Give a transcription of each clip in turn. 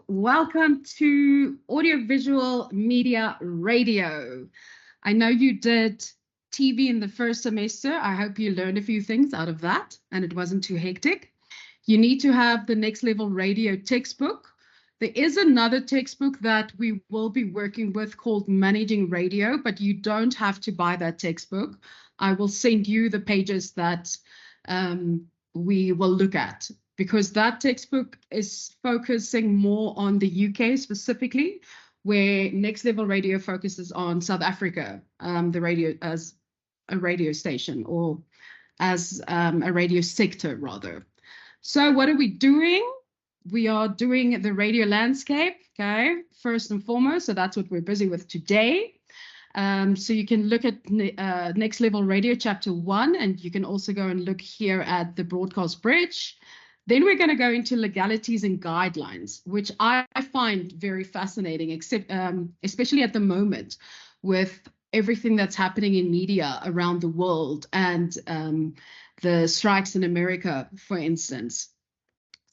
Welcome to Audiovisual Media Radio. I know you did TV in the first semester. I hope you learned a few things out of that and it wasn't too hectic. You need to have the Next Level Radio textbook. There is another textbook that we will be working with called Managing Radio, but you don't have to buy that textbook. I will send you the pages that we will look at, because that textbook is focusing more on the UK specifically, where Next Level Radio focuses on South Africa, the radio as a radio station, or as a radio sector rather. So what are we doing? We are doing the radio landscape, okay, first and foremost. So that's what we're busy with today. So you can look at Next Level Radio Chapter 1, and you can also go and look here at the broadcast bridge. Then we're going to go into legalities and guidelines, which I find very fascinating, especially at the moment with everything that's happening in media around the world and the strikes in America, for instance.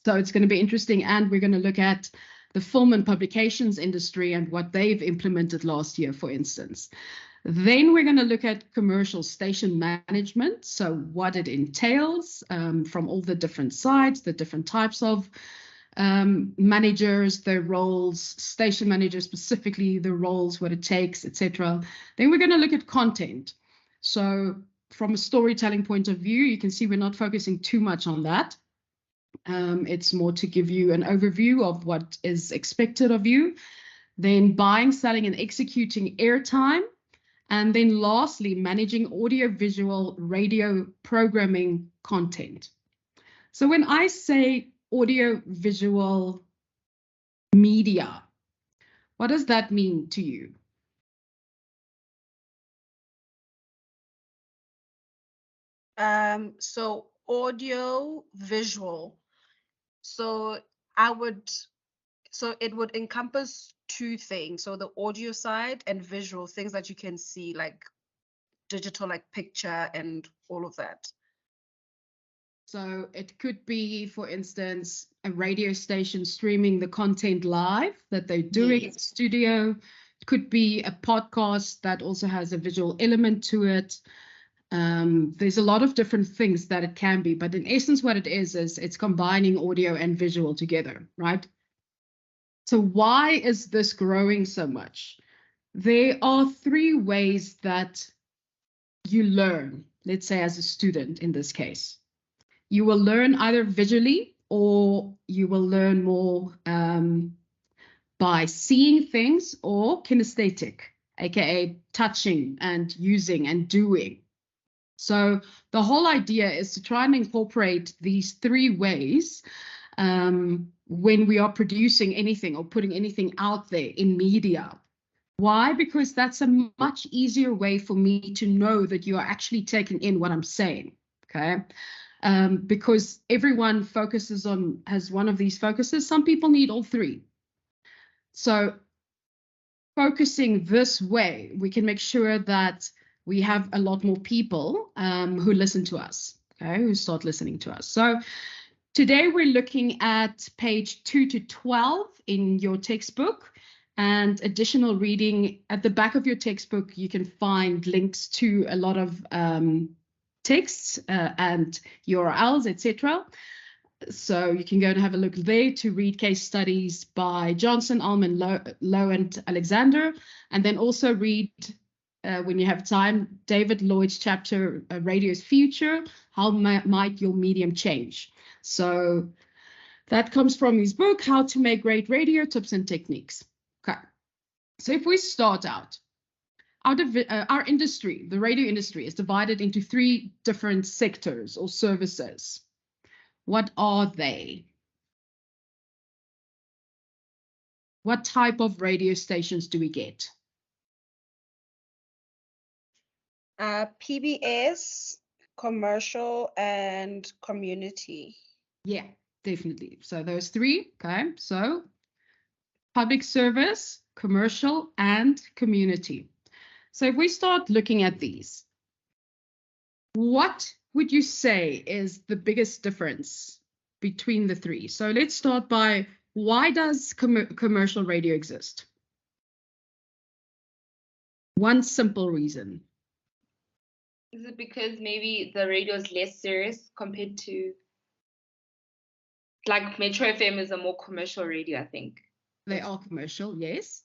So it's going to be interesting. And we're going to look at the film and publications industry and what they've implemented last year, for instance. Then we're going to look at commercial station management, so what it entails from all the different sides, the different types of managers, their roles, station managers specifically, the roles, what it takes, etc. Then we're going to look at content. So from a storytelling point of view, you can see we're not focusing too much on that. It's more to give you an overview of what is expected of you. Then buying, selling, and executing airtime. And then lastly, managing audiovisual radio programming content. So when I say audiovisual media, what does that mean to you? So audio visual. So it would encompass two things. So the audio side and visual, things that you can see, like digital, like picture and all of that. So it could be, for instance, a radio station streaming the content live that they're doing in the studio. It could be a podcast that also has a visual element to it. There's a lot of different things that it can be, but in essence, what it is it's combining audio and visual together, right? So why is this growing so much? There are three ways that you learn, let's say as a student in this case. You will learn either visually or you will learn more by seeing things, or kinesthetic, aka touching and using and doing. So the whole idea is to try and incorporate these three ways when we are producing anything or putting anything out there in media. Why? Because that's a much easier way for me to know that you are actually taking in what I'm saying, okay? Because everyone has one of these focuses. Some people need all three. So focusing this way, we can make sure that we have a lot more people who listen to us, okay, who start listening to us. So today we're looking at page 2 to 12 in your textbook, and additional reading at the back of your textbook. You can find links to a lot of texts and URLs, etc. So you can go and have a look there to read case studies by Johnson, Allman, Lowe, and Alexander, and then also read, when you have time, David Lloyd's chapter, Radio's Future, How Might Your Medium Change? So that comes from his book, How to Make Great Radio, Tips and Techniques. Okay, so if we start out of our industry, the radio industry is divided into three different sectors or services. What are they? What type of radio stations do we get? PBS, commercial, and community. Yeah, definitely. So those three, okay? So public service, commercial, and community. So if we start looking at these, what would you say is the biggest difference between the three? So let's start by why does commercial radio exist? One simple reason. Is it because maybe the radio is less serious compared to, like, Metro FM is a more commercial radio, I think. They are commercial, yes.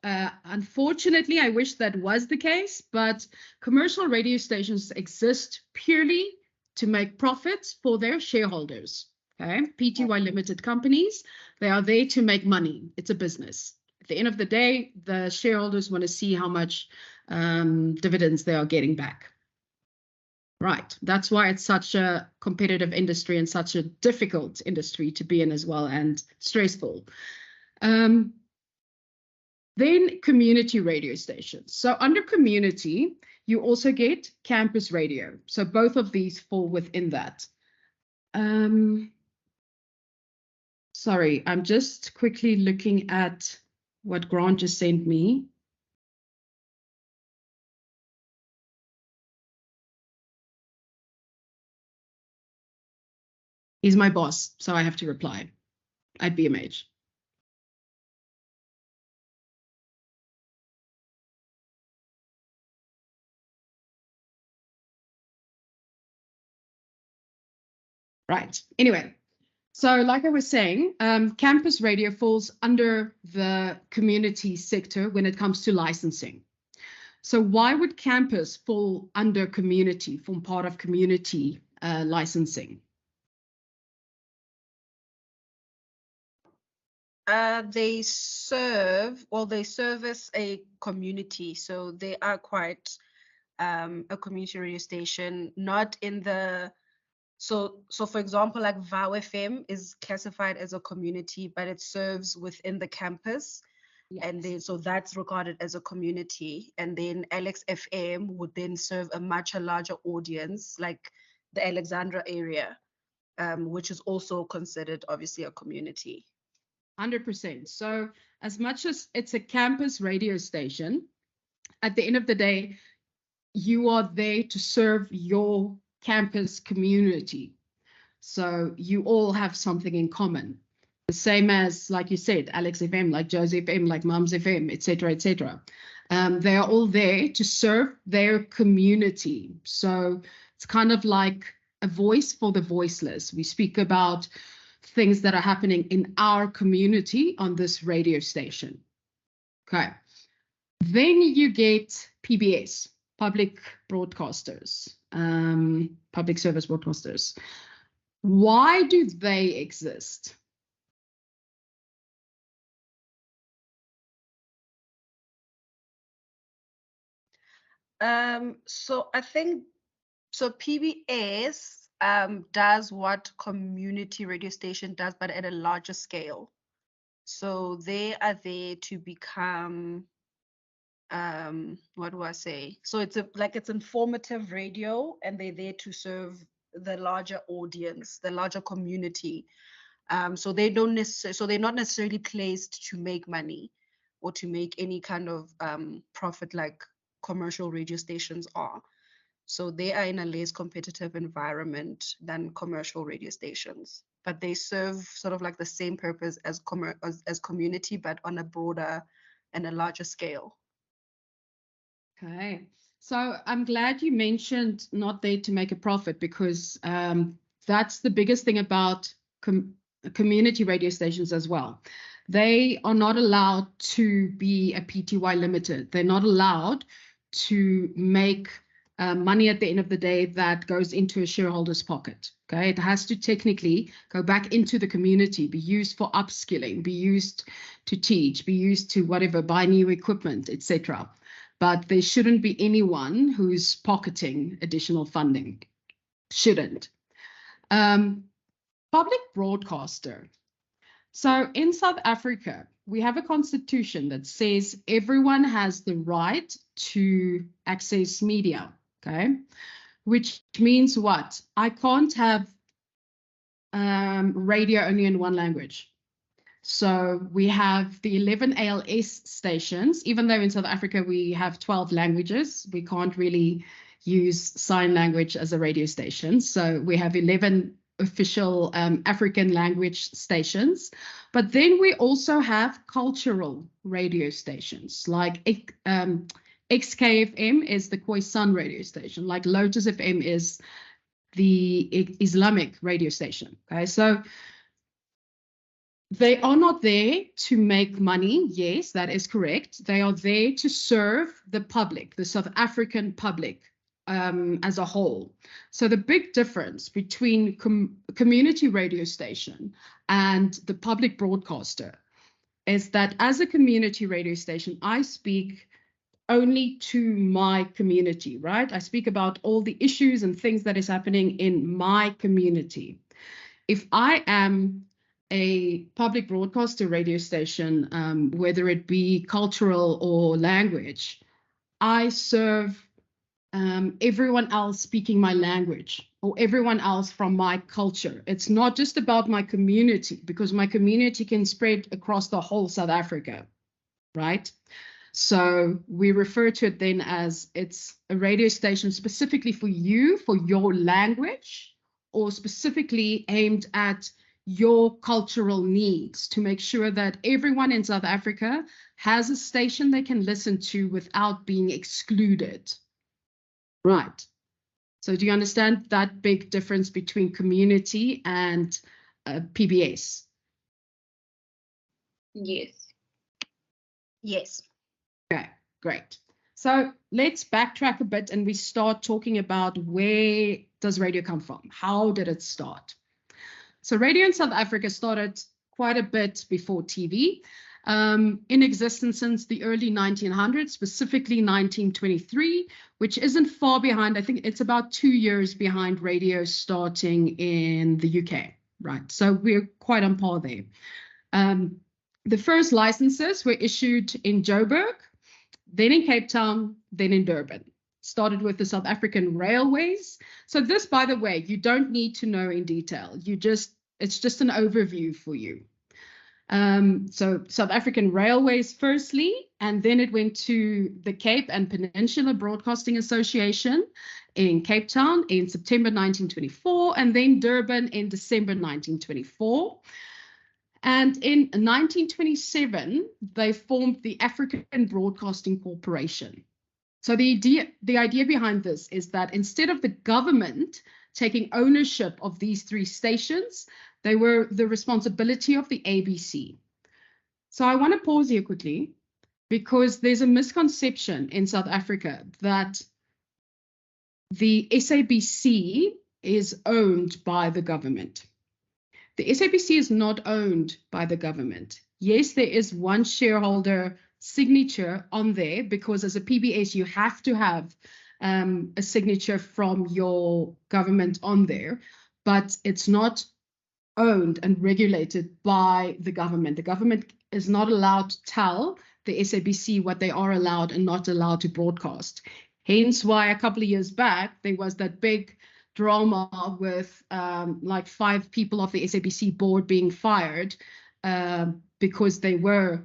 Unfortunately, I wish that was the case, but commercial radio stations exist purely to make profits for their shareholders. Okay, PTY limited companies, they are there to make money. It's a business. At the end of the day, the shareholders want to see how much dividends they are getting back. Right, that's why it's such a competitive industry and such a difficult industry to be in as well, and stressful. Then community radio stations. So under community, you also get campus radio. So both of these fall within that. Sorry, I'm just quickly looking at what Grant just sent me. He's my boss, so I have to reply at BMH. Right, anyway, so like I was saying, campus radio falls under the community sector when it comes to licensing. So why would campus fall under community, form part of community licensing? They service a community, so they are quite a community radio station, not in the, so for example, like VOW FM is classified as a community, but it serves within the campus. Yes. And then so that's regarded as a community, and then Alex FM would then serve a much larger audience, like the Alexandra area, which is also considered obviously a community. 100%. So as much as it's a campus radio station, at the end of the day, you are there to serve your campus community. So you all have something in common. The same as, like you said, Alex FM, like Joe's FM, like Mum's FM, etc., etc. They are all there to serve their community. So it's kind of like a voice for the voiceless. We speak about things that are happening in our community on this radio station. Okay. Then you get PBS, public broadcasters, public service broadcasters. Why do they exist? So I think, so PBS does what community radio station does, but at a larger scale. So they are there to become, what do I say? So it's it's informative radio, and they're there to serve the larger audience, the larger community. So they don't necessarily, so they're not necessarily placed to make money or to make any kind of profit like commercial radio stations are. So they are in a less competitive environment than commercial radio stations, but they serve sort of like the same purpose as community, but on a broader and a larger scale. Okay, so I'm glad you mentioned not there to make a profit, because that's the biggest thing about community radio stations as well. They are not allowed to be a PTY limited. They're not allowed to make money at the end of the day that goes into a shareholder's pocket. Okay, it has to technically go back into the community, be used for upskilling, be used to teach, be used to whatever, buy new equipment, etc. But there shouldn't be anyone who's pocketing additional funding. Shouldn't. Public broadcaster. So in South Africa, we have a constitution that says everyone has the right to access media, okay? Which means what? I can't have radio only in one language. So we have the 11 ALS stations. Even though in South Africa we have 12 languages, we can't really use sign language as a radio station. So we have 11 official African language stations. But then we also have cultural radio stations, like XKFM is the Khoisan radio station, like Lotus FM is the Islamic radio station. Okay, so they are not there to make money. Yes, that is correct. They are there to serve the public, the South African public as a whole. So the big difference between community radio station and the public broadcaster is that as a community radio station, I speak only to my community, right? I speak about all the issues and things that is happening in my community. If I am a public broadcaster radio station, whether it be cultural or language, I serve everyone else speaking my language or everyone else from my culture. It's not just about my community, because my community can spread across the whole South Africa, right? So we refer to it then as it's a radio station specifically for you, for your language, or specifically aimed at your cultural needs, to make sure that everyone in South Africa has a station they can listen to without being excluded. Right. So do you understand that big difference between community and PBS? Yes. Yes. Okay, great. So let's backtrack a bit and we start talking about where does radio come from? How did it start? So radio in South Africa started quite a bit before TV, in existence since the early 1900s, specifically 1923, which isn't far behind. I think it's about 2 years behind radio starting in the UK, right? So we're quite on par there. The first licenses were issued in Joburg, then in Cape Town, then in Durban. Started with the South African Railways. So this, by the way, you don't need to know in detail. It's just an overview for you. So South African Railways firstly, and then it went to the Cape and Peninsula Broadcasting Association in Cape Town in September 1924, and then Durban in December 1924. And in 1927, they formed the African Broadcasting Corporation. So the idea behind this is that instead of the government taking ownership of these 3 stations, they were the responsibility of the ABC. So I want to pause here quickly, because there's a misconception in South Africa that the SABC is owned by the government. The SABC is not owned by the government. Yes, there is one shareholder signature on there, because as a PBS, you have to have a signature from your government on there, but it's not owned and regulated by the government. The government is not allowed to tell the SABC what they are allowed and not allowed to broadcast. Hence why a couple of years back, there was that big drama with like 5 people of the SABC board being fired because they were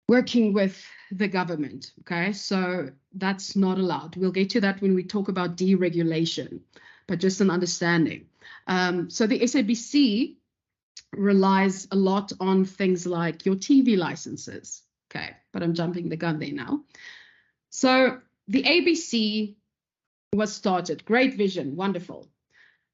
working with the government. Okay, so that's not allowed. We'll get to that when we talk about deregulation, but just an understanding. So the SABC relies a lot on things like your TV licenses. Okay, but I'm jumping the gun there now. So the ABC was started. Great vision, wonderful.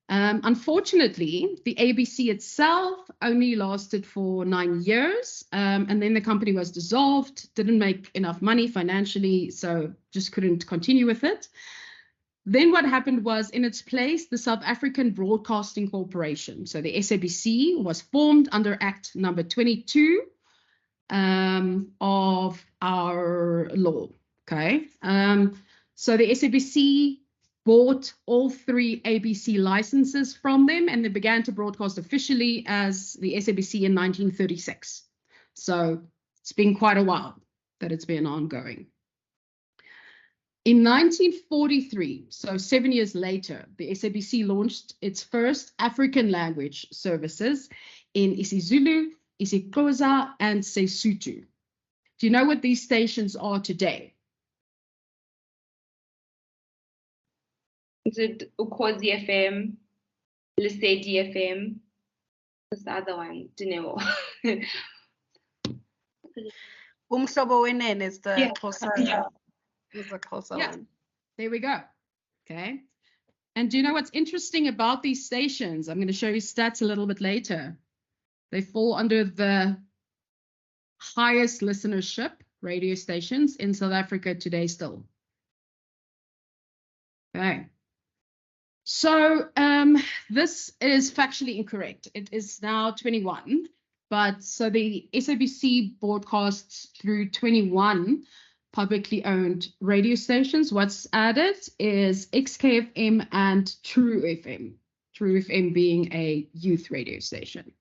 Unfortunately, the ABC itself only lasted for 9 years, and then the company was dissolved, didn't make enough money financially, so just couldn't continue with it. Then what happened was, in its place, the South African Broadcasting Corporation. So the SABC was formed under Act number 22 of our law. Okay. So the SABC bought all 3 ABC licenses from them, and they began to broadcast officially as the SABC in 1936. So it's been quite a while that it's been ongoing. In 1943, so 7 years later, the SABC launched its first African language services in isiZulu, isiXhosa, and Sesotho. Do you know what these stations are today? Is it Ukhozi FM? Lesedi FM. What's the other one? Dineo. Umhlobo wenene is the Yeah. Xhosa, is the Xhosa Yeah. one. There we go. Okay. And do you know what's interesting about these stations? I'm going to show you stats a little bit later. They fall under the highest listenership radio stations in South Africa today still. Okay. So this is factually incorrect. It is now 21, but so the SABC broadcasts through 21 publicly owned radio stations. What's added is XKFM and True FM. True FM being a youth radio station.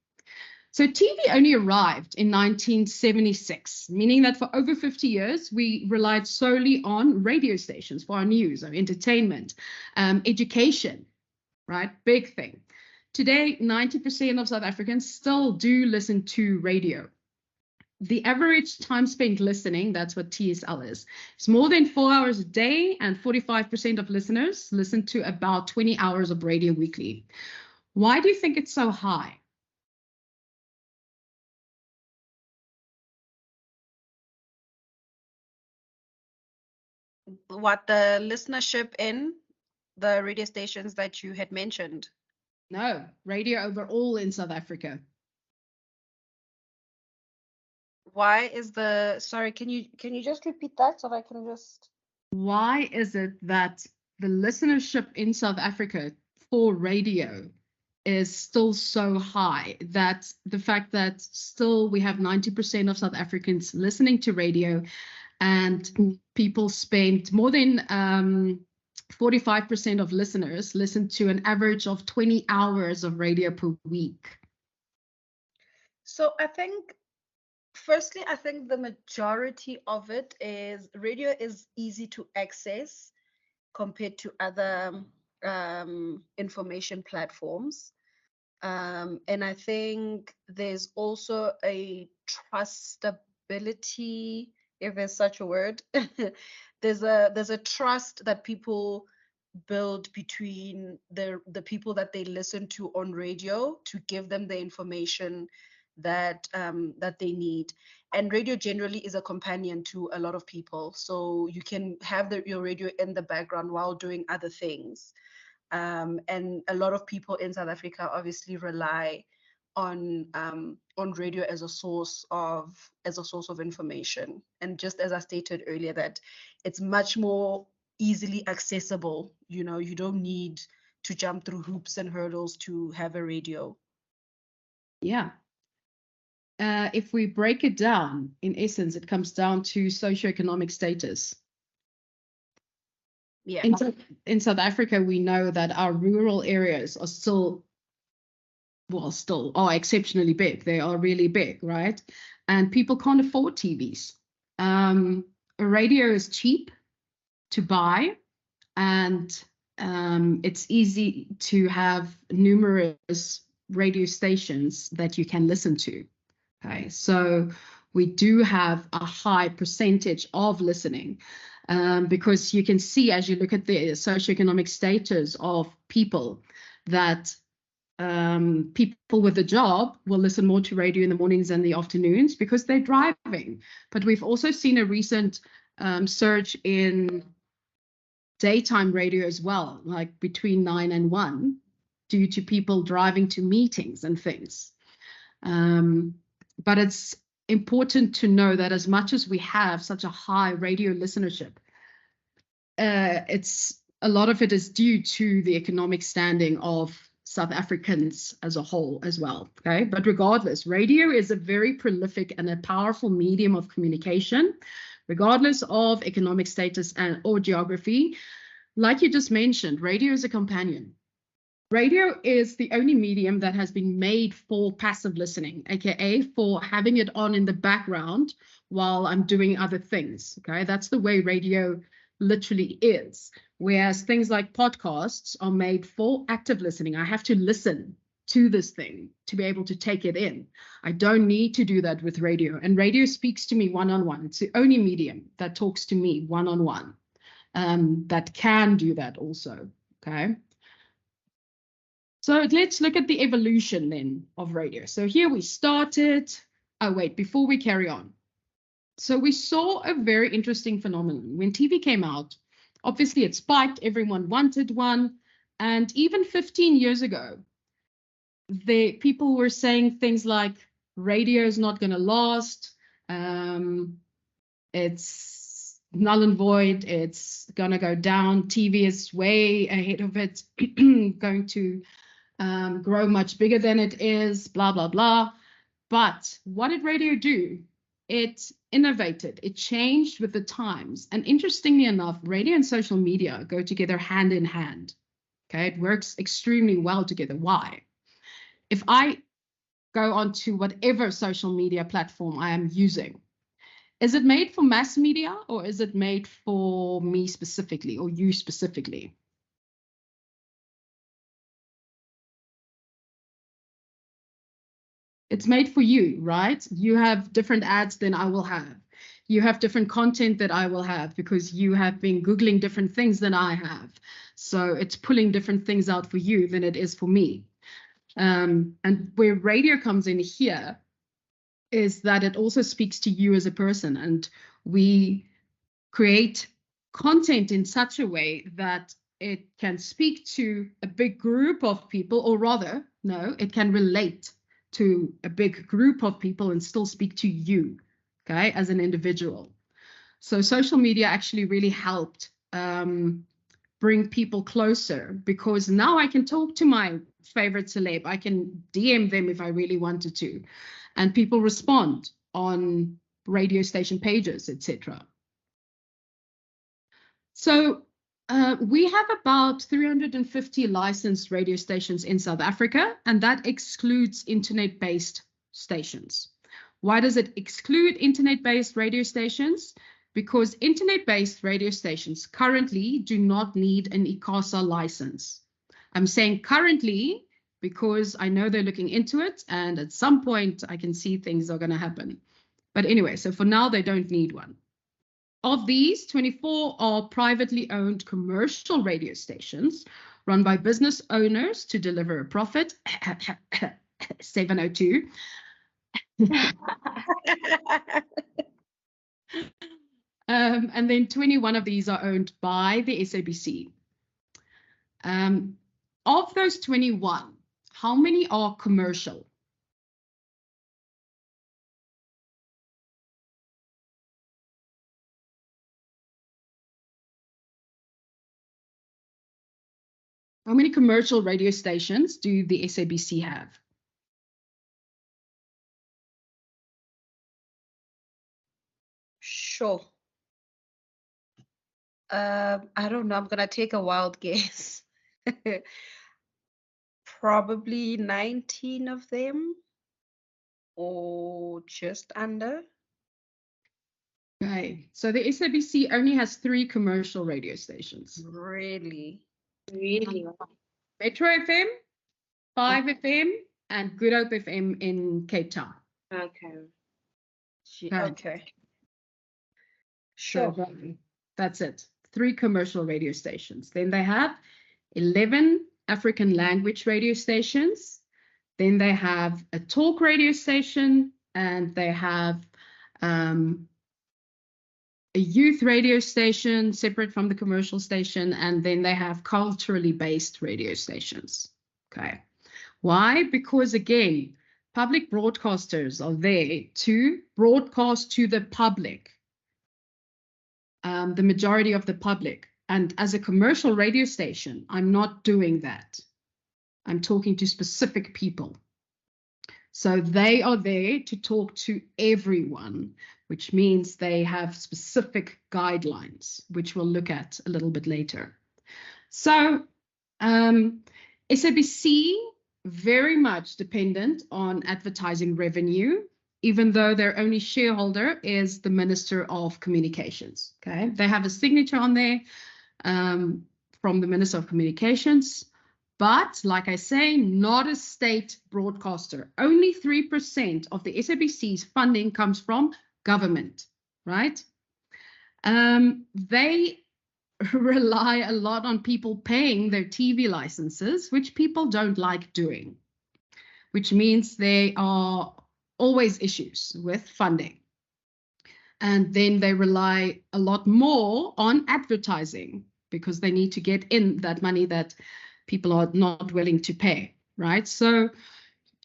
So TV only arrived in 1976, meaning that for over 50 years, we relied solely on radio stations for our news, our entertainment, education, right? Big thing. Today, 90% of South Africans still do listen to radio. The average time spent listening, that's what TSL is more than 4 hours a day, and 45% of listeners listen to about 20 hours of radio weekly. Why do you think it's so high? What the listenership in the radio stations that you had mentioned? No, radio overall in South Africa. Why is the, sorry, can you just repeat that so that I can just... Why is it that the listenership in South Africa for radio is still so high, that the fact that still we have 90% of South Africans listening to radio, and people spend more than 45% of listeners listen to an average of 20 hours of radio per week? So I think, firstly, I think the majority of it is radio is easy to access compared to other information platforms. And I think there's also a trustability, if there's such a word. there's a trust that people build between the people that they listen to on radio to give them the information that that they need. And radio generally is a companion to a lot of people, so you can have your radio in the background while doing other things. And a lot of people in South Africa obviously rely on radio as a source of information. And just as I stated earlier, that it's much more easily accessible. You know, you don't need to jump through hoops and hurdles to have a radio. Yeah. If we break it down, in essence, it comes down to socioeconomic status. Yeah. In South Africa, we know that our rural areas are still are exceptionally big. They are really big, right? And people can't afford TVs. A radio is cheap to buy, and it's easy to have numerous radio stations that you can listen to. Okay, so we do have a high percentage of listening, because you can see as you look at the socioeconomic status of people that people with a job will listen more to radio in the mornings and the afternoons because they're driving. But we've also seen a recent surge in daytime radio as well, like between 9 and 1, due to people driving to meetings and things. But it's important to know that as much as we have such a high radio listenership, it's a lot of it is due to the economic standing of South Africans as a whole as well. Okay, but regardless, radio is a very prolific and a powerful medium of communication, regardless of economic status or geography. Like you just mentioned, radio is a companion. Radio is the only medium that has been made for passive listening, aka for having it on in the background while I'm doing other things. Okay, that's the way radio literally is. Whereas things like podcasts are made for active listening. I have to listen to this thing to be able to take it in. I don't need to do that with radio. And radio speaks to me one-on-one. It's the only medium that talks to me one-on-one, that can do that also. Okay. So let's look at the evolution then of radio. So here we started. Oh, wait, before we carry on. So we saw a very interesting phenomenon. When TV came out, obviously it spiked, everyone wanted one. And even 15 years ago, the people were saying things like radio is not going to last. It's null and void. It's going to go down. TV is way ahead of it, going to grow much bigger than it is, blah, blah, blah. But what did radio do? It innovated, it changed with the times. And interestingly enough, radio and social media go together hand in hand. Okay, it works extremely well together. Why? If I go onto whatever social media platform I am using, is it made for mass media or is it made for me specifically or you specifically? It's made for you, right? You have different ads than I will have. You have different content that I will have because you have been Googling different things than I have. So it's pulling different things out for you than it is for me. And where radio comes in here is that it also speaks to you as a person, and we create content in such a way that it can speak to a big group of people, or rather, no, it can relate to a big group of people and still speak to you, okay, as an individual. So social media actually really helped bring people closer, because now I can talk to my favorite celeb. I can DM them if I really wanted to, and people respond on radio station pages, etc. So we have about 350 licensed radio stations in South Africa, and that excludes internet-based stations. Why does it exclude internet-based radio stations? Because internet-based radio stations currently do not need an ICASA license. I'm saying currently because I know they're looking into it, and at some point I can see things are going to happen. But anyway, so for now they don't need one. Of these, 24 are privately owned commercial radio stations run by business owners to deliver a profit. 702. And then 21 of these are owned by the SABC. Of those 21, how many are commercial? How many commercial radio stations do the SABC have? Sure. I don't know. I'm gonna take a wild guess. Probably 19 of them, or just under. Okay, so the SABC only has 3 commercial radio stations. Really? Really? Metro FM, 5 FM, and Good Hope FM in Cape Town. Okay. Okay. So Sure. that's it. 3 commercial radio stations. Then they have 11 African language radio stations. Then they have a talk radio station, and they have a youth radio station separate from the commercial station, and then they have culturally based radio stations. Okay. Why? Because again, public broadcasters are there to broadcast to the public, the majority of the public. And as a commercial radio station, I'm not doing that. I'm talking to specific people. So they are there to talk to everyone, which means they have specific guidelines, which we'll look at a little bit later. So SABC, very much dependent on advertising revenue, even though their only shareholder is the Minister of Communications. Okay, they have a signature on there from the Minister of Communications. But like I say, not a state broadcaster. Only 3% of the SABC's funding comes from government, right? They rely a lot on people paying their TV licenses, which people don't like doing, which means there are always issues with funding. And then they rely a lot more on advertising because they need to get in that money that people are not willing to pay, right? So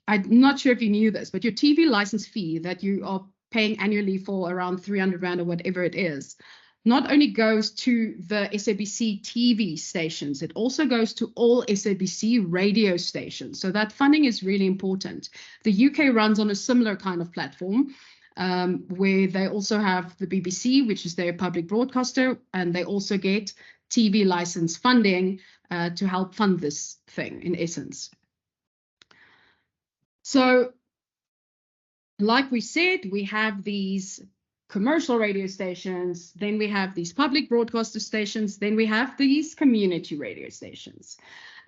I'm not sure if you knew this, but your TV license fee that you are paying annually for around 300 Rand or whatever it is, not only goes to the SABC TV stations, it also goes to all SABC radio stations. So that funding is really important. The UK runs on a similar kind of platform where they also have the BBC, which is their public broadcaster, and they also get TV license funding to help fund this thing, in essence. So, like we said, we have these commercial radio stations, then we have these public broadcaster stations, then we have these community radio stations.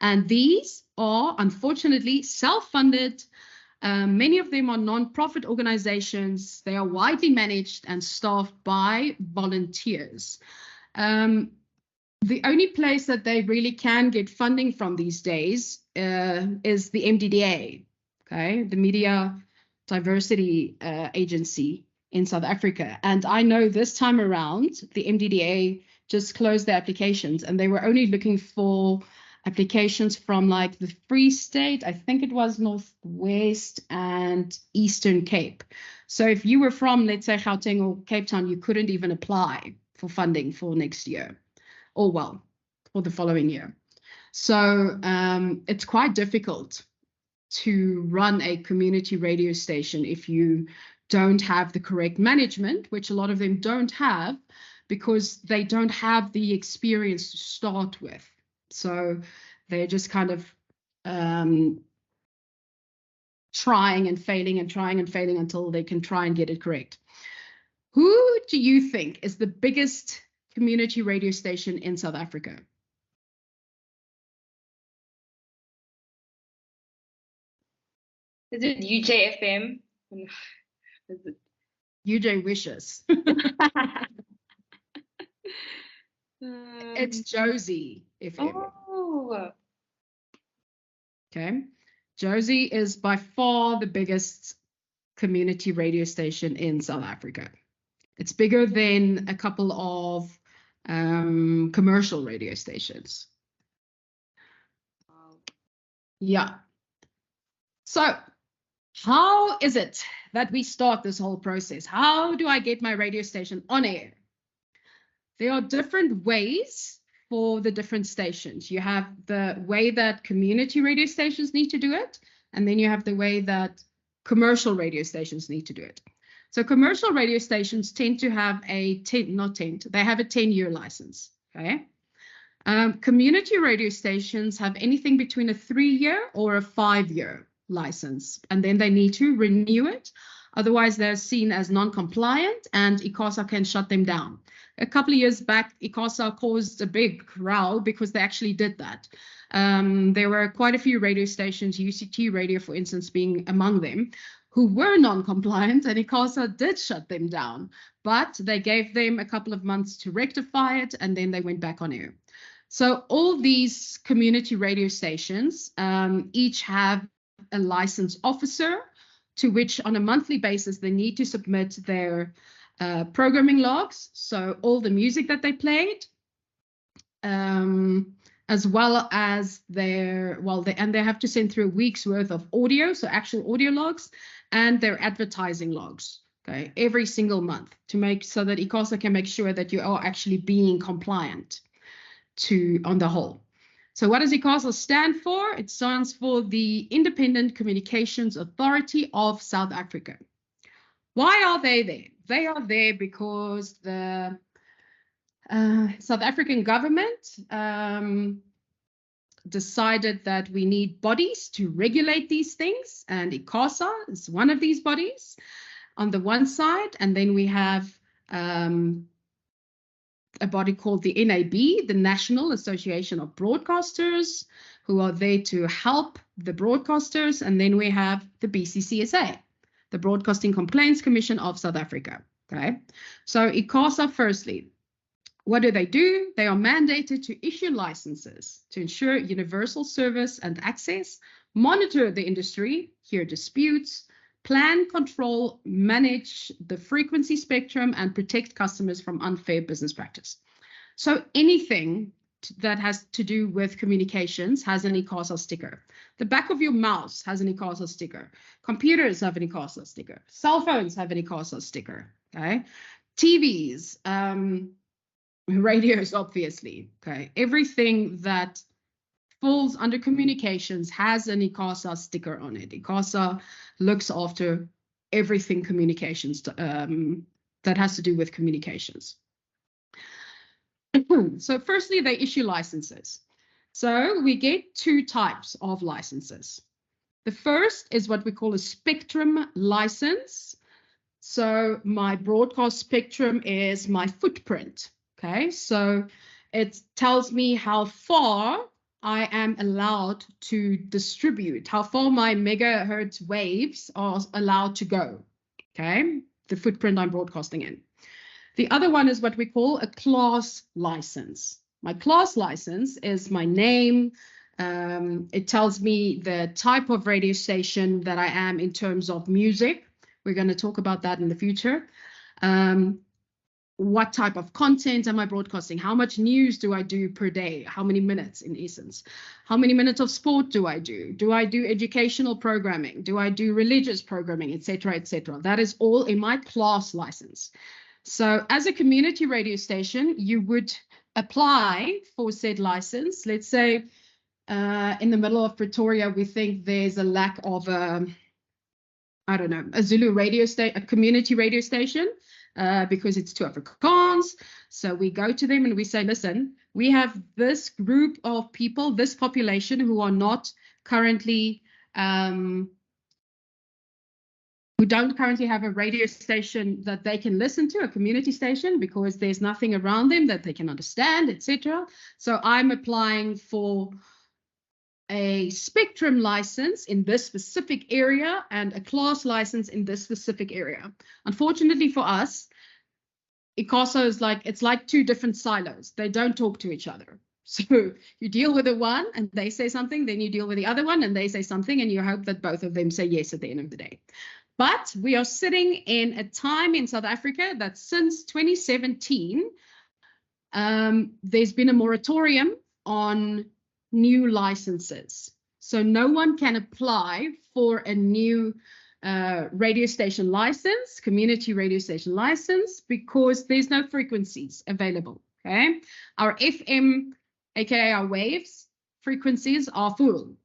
And these are unfortunately self-funded. Many of them are non-profit organizations. They are widely managed and staffed by volunteers. The only place that they really can get funding from these days is the MDDA, okay, the Media Diversity Agency in South Africa. And I know this time around, the MDDA just closed their applications and they were only looking for applications from like the Free State, I think it was Northwest and Eastern Cape. So if you were from, let's say, Gauteng or Cape Town, you couldn't even apply for funding for next year, or well, for the following year. So it's quite difficult to run a community radio station if you don't have the correct management, which a lot of them don't have because they don't have the experience to start with. So they're just kind of trying and failing and trying and failing until they can try and get it correct. Who do you think is the biggest community radio station in South Africa? Is it UJFM? Is it? UJ wishes. It's Josie FM. Oh. Okay. Josie is by far the biggest community radio station in South Africa. It's bigger than a couple of commercial radio stations. Wow. Yeah. So how is it that we start this whole process? How do I get my radio station on air? There are different ways for the different stations. You have the way that community radio stations need to do it, and then you have the way that commercial radio stations need to do it. So commercial radio stations tend to have they have a 10-year license, okay? Community radio stations have anything between a 3-year or a 5-year license, and then they need to renew it. Otherwise, they're seen as non-compliant, and ICASA can shut them down. A couple of years back, ICASA caused a big row because they actually did that. There were quite a few radio stations, UCT Radio, for instance, being among them, who were non-compliant, and ICASA did shut them down. But they gave them a couple of months to rectify it, and then they went back on air. So all these community radio stations each have a license officer to which on a monthly basis they need to submit their programming logs, so all the music that they played, as well as they have to send through a week's worth of audio, so actual audio logs, and their advertising logs, okay, every single month, to make so that ICASA can make sure that you are actually being compliant on the whole. So what does ICASA stand for? It stands for the Independent Communications Authority of South Africa. Why are they there? They are there because the South African government decided that we need bodies to regulate these things, and ICASA is one of these bodies on the one side, and then we have a body called the NAB, the National Association of Broadcasters, who are there to help the broadcasters, and then we have the BCCSA, the Broadcasting Complaints Commission of South Africa. Okay, so ICASA, firstly, What do? They are mandated to issue licenses to ensure universal service and access, monitor the industry, hear disputes, plan, control, manage the frequency spectrum, and protect customers from unfair business practice. So anything that has to do with communications has an ICASA sticker. The back of your mouse has an ICASA sticker. Computers have an ICASA sticker. Cell phones have an ICASA sticker. Okay, TVs, radios, obviously. Okay, everything that falls under communications has an ICASA sticker on it. ICASA looks after everything communications that has to do with communications. So firstly, they issue licenses. So we get two types of licenses. The first is what we call a spectrum license. So my broadcast spectrum is my footprint. Okay, so it tells me how far I am allowed to distribute, how far my megahertz waves are allowed to go. Okay, the footprint I'm broadcasting in. The other one is what we call a class license. My class license is my name. It tells me the type of radio station that I am in terms of music. We're going to talk about that in the future. What type of content am I broadcasting? How much news do I do per day? How many minutes in essence? How many minutes of sport do I do? Do I do educational programming? Do I do religious programming, etc., etc.? That is all in my class license. So as a community radio station, you would apply for said license. Let's say in the middle of Pretoria, we think there's a lack of a Zulu radio station, a community radio station, because it's too Afrikaans. So we go to them and we say, listen, we have this group of people, this population who are not currently who don't currently have a radio station that they can listen to, a community station, because there's nothing around them that they can understand, etc. So I'm applying for a spectrum license in this specific area and a class license in this specific area. Unfortunately for us, ICASA is it's like two different silos. They don't talk to each other. So you deal with the one and they say something, then you deal with the other one and they say something, and you hope that both of them say yes at the end of the day. But we are sitting in a time in South Africa that since 2017, there's been a moratorium on new licenses. So no one can apply for a new radio station license, community radio station license, because there's no frequencies available. Okay, our FM, aka our waves, frequencies are full.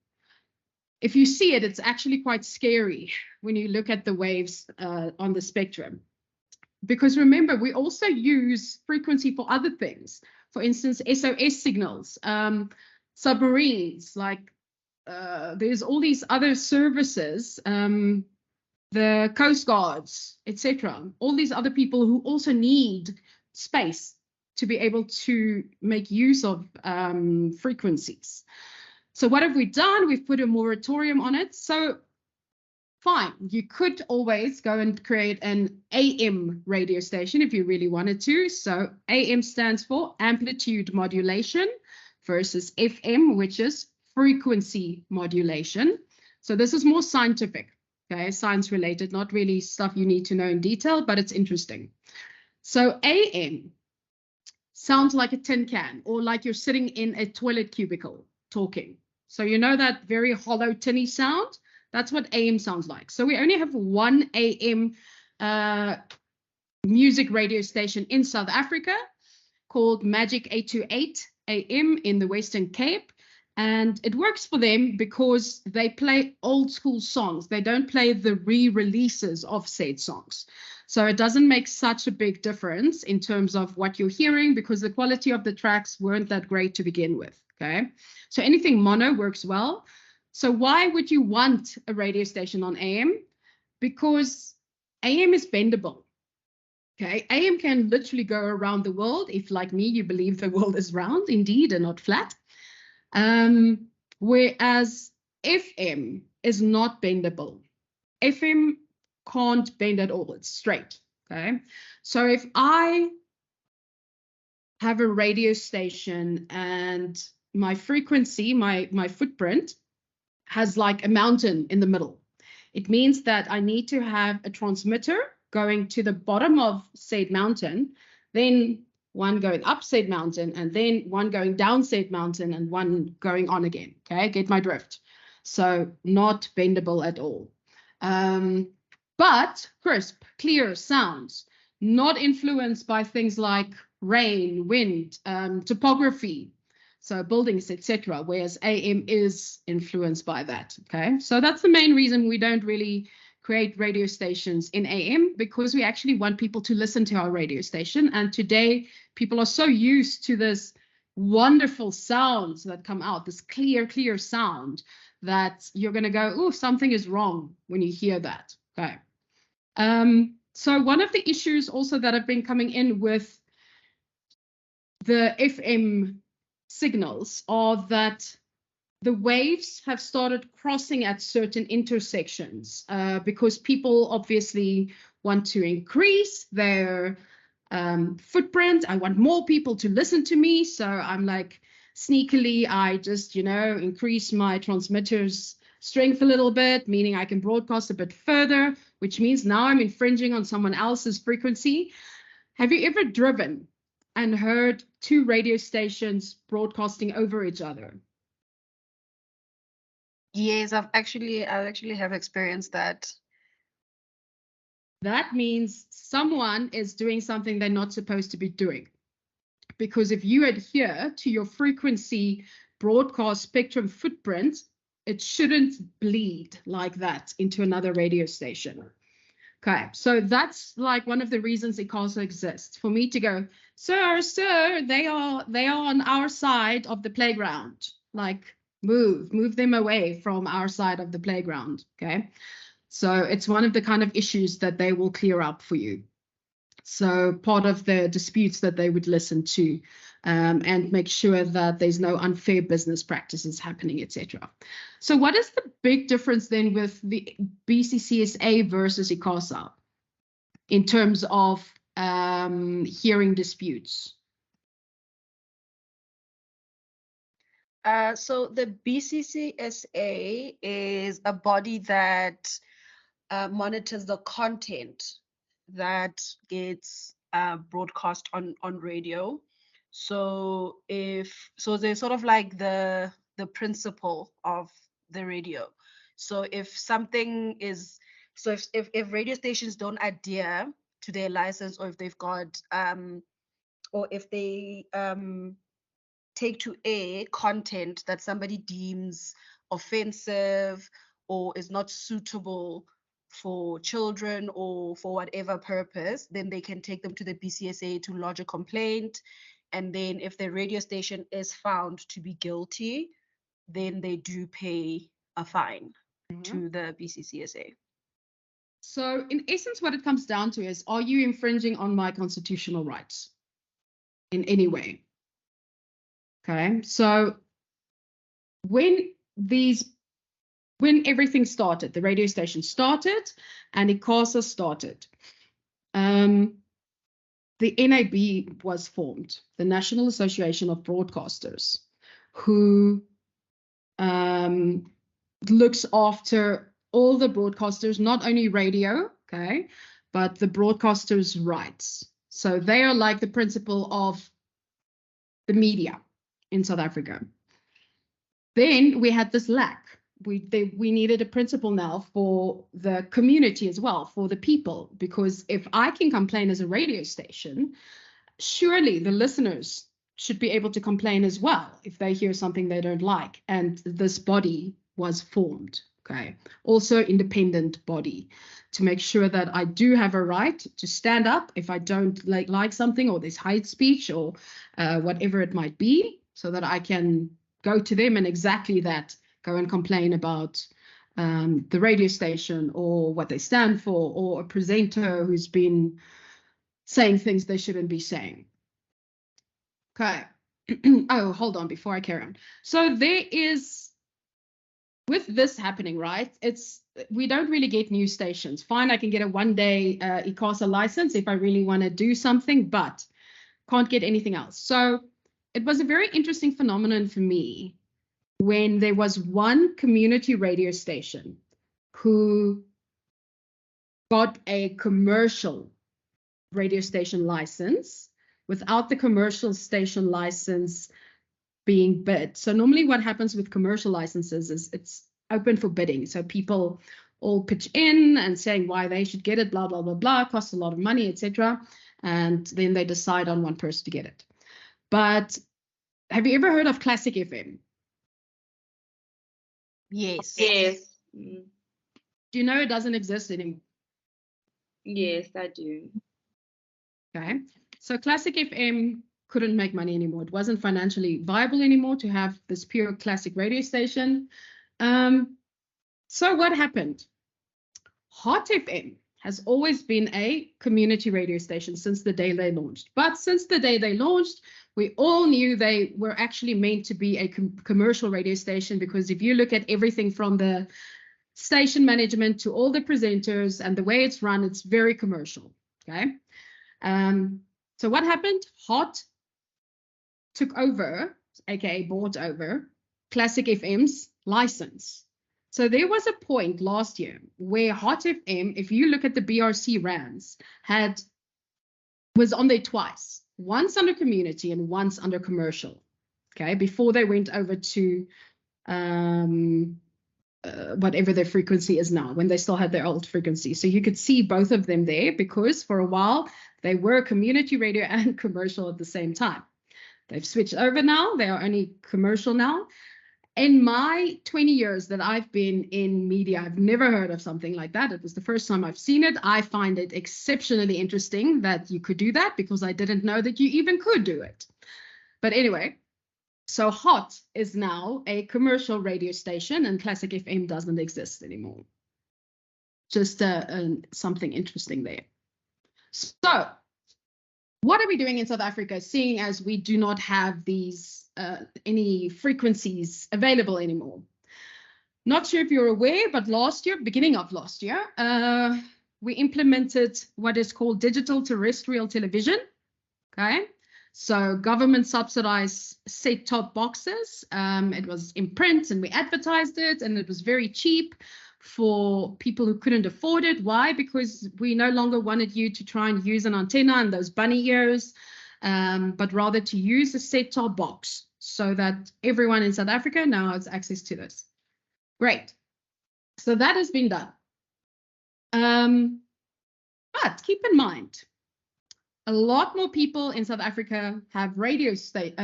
If you see it, it's actually quite scary when you look at the waves on the spectrum. Because remember, we also use frequency for other things. For instance, SOS signals, submarines, there's all these other services, the Coast Guards, etc. All these other people who also need space to be able to make use of frequencies. So what have we done? We've put a moratorium on it. So fine, you could always go and create an AM radio station if you really wanted to. So AM stands for amplitude modulation versus FM, which is frequency modulation. So this is more scientific, okay, science related, not really stuff you need to know in detail, but it's interesting. So AM sounds like a tin can, or like you're sitting in a toilet cubicle talking. So you know that very hollow, tinny sound? That's what AM sounds like. So we only have one AM music radio station in South Africa called Magic 828 AM in the Western Cape. And it works for them because they play old school songs. They don't play the re-releases of said songs. So it doesn't make such a big difference in terms of what you're hearing, because the quality of the tracks weren't that great to begin with. Okay, so anything mono works well. So why would you want a radio station on AM? Because AM is bendable. Okay, AM can literally go around the world if, like me, you believe the world is round indeed and not flat. Whereas FM is not bendable. FM can't bend at all. It's straight. Okay, so if I have a radio station and my frequency, my footprint has like a mountain in the middle. It means that I need to have a transmitter going to the bottom of said mountain, then one going up said mountain, and then one going down said mountain, and one going on again. Okay, get my drift. So not bendable at all. But crisp, clear sounds, not influenced by things like rain, wind, topography, so buildings, etc., whereas AM is influenced by that. Okay, so that's the main reason we don't really create radio stations in AM, because we actually want people to listen to our radio station. And today people are so used to this wonderful sounds that come out, this clear sound, that you're going to go, oh, something is wrong when you hear that. Okay. So one of the issues also that have been coming in with the FM signals are that the waves have started crossing at certain intersections because people obviously want to increase their footprint. I want more people to listen to me. So I'm like, sneakily, I just, increase my transmitter's strength a little bit, meaning I can broadcast a bit further, which means now I'm infringing on someone else's frequency. Have you ever driven and heard two radio stations broadcasting over each other? Yes, I actually have experienced that. That means someone is doing something they're not supposed to be doing. Because if you adhere to your frequency broadcast spectrum footprint, it shouldn't bleed like that into another radio station. Okay, so that's like one of the reasons ICASA exists, for me to go, sir, they are on our side of the playground. Like, move them away from our side of the playground. Okay, so it's one of the kind of issues that they will clear up for you. So part of the disputes that they would listen to and make sure that there's no unfair business practices happening, etc. So what is the big difference then with the BCCSA versus ICASA in terms of hearing disputes? So the BCCSA is a body that monitors the content that gets broadcast on radio. So they're sort of like the principle of the radio. So if something is, so if radio stations don't adhere to their license, or if they've got or if they take to air content that somebody deems offensive or is not suitable for children or for whatever purpose, then they can take them to the BCSA to lodge a complaint. And then if the radio station is found to be guilty, then they do pay a fine to the BCCSA. So in essence, what it comes down to is, are you infringing on my constitutional rights in any way? Okay, so when everything started, the radio station started and ICASA started, the NAB was formed, the National Association of Broadcasters, who looks after all the broadcasters, not only radio, okay, but the broadcasters' rights. So they are like the principle of the media in South Africa. Then we had this lack. We needed a principle now for the community as well, for the people, because if I can complain as a radio station, surely the listeners should be able to complain as well if they hear something they don't like. And this body was formed, okay, also independent body, to make sure that I do have a right to stand up if I don't like something, or there's hate speech or whatever it might be, so that I can go to them and exactly that, go and complain about the radio station or what they stand for, or a presenter who's been saying things they shouldn't be saying. Okay. Oh, hold on before I carry on. So there is, with this happening, right, we don't really get new stations. Fine, I can get a one-day ICASA license if I really want to do something, but can't get anything else. So it was a very interesting phenomenon for me when there was one community radio station who got a commercial radio station license without the commercial station license being bid. So normally what happens with commercial licenses is it's open for bidding. So people all pitch in and saying why they should get it, blah, blah, blah, blah, costs a lot of money, etc. And then they decide on one person to get it. But have you ever heard of Classic FM? Yes. Yes. Do you know it doesn't exist anymore? Yes, I do. Okay. So Classic FM couldn't make money anymore. It wasn't financially viable anymore to have this pure classic radio station. So what happened? Hot FM has always been a community radio station since the day they launched. But since the day they launched, we all knew they were actually meant to be a commercial radio station, because if you look at everything from the station management to all the presenters and the way it's run, it's very commercial. Okay. So what happened? Hot took over, aka bought over, Classic FM's license. So there was a point last year where Hot FM, if you look at the BRC RAMs, was on there twice, once under community and once under commercial, okay, before they went over to whatever their frequency is now, when they still had their old frequency. So you could see both of them there, because for a while they were community radio and commercial at the same time. They've switched over now. They are only commercial now. In my 20 years that I've been in media, I've never heard of something like that. It was the first time I've seen it. I find it exceptionally interesting that you could do that, because I didn't know that you even could do it. But anyway, so Hot is now a commercial radio station and Classic FM doesn't exist anymore. Just something interesting there. So what are we doing in South Africa, seeing as we do not have these any frequencies available anymore? Not sure if you're aware, but last year, beginning of last year, we implemented what is called digital terrestrial television. Okay, so government subsidized set-top boxes. It was in print and we advertised it, and it was very cheap for people who couldn't afford it. Why? Because we no longer wanted you to try and use an antenna and those bunny ears, but rather to use a set-top box so that everyone in South Africa now has access to this. Great. So that has been done. But keep in mind, a lot more people in South Africa have radios than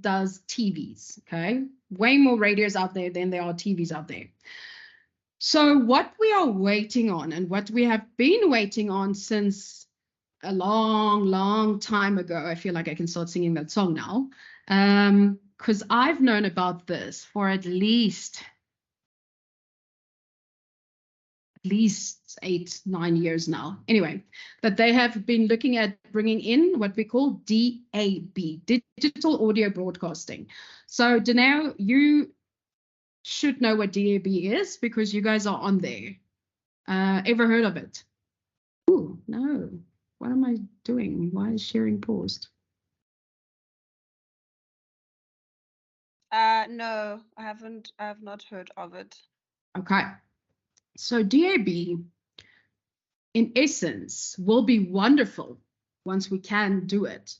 does TVs, okay? Way more radios out there than there are TVs out there. So what we are waiting on, and what we have been waiting on since a long, long time ago, I feel like I can start singing that song now, because I've known about this for at least 8-9 years now. Anyway, that they have been looking at bringing in what we call DAB, digital audio broadcasting. So Danao, you should know what DAB is, because you guys are on there. Ever heard of it? Oh, no. What am I doing? Why is sharing paused? No, I haven't. I have not heard of it. Okay. So DAB, in essence, will be wonderful once we can do it.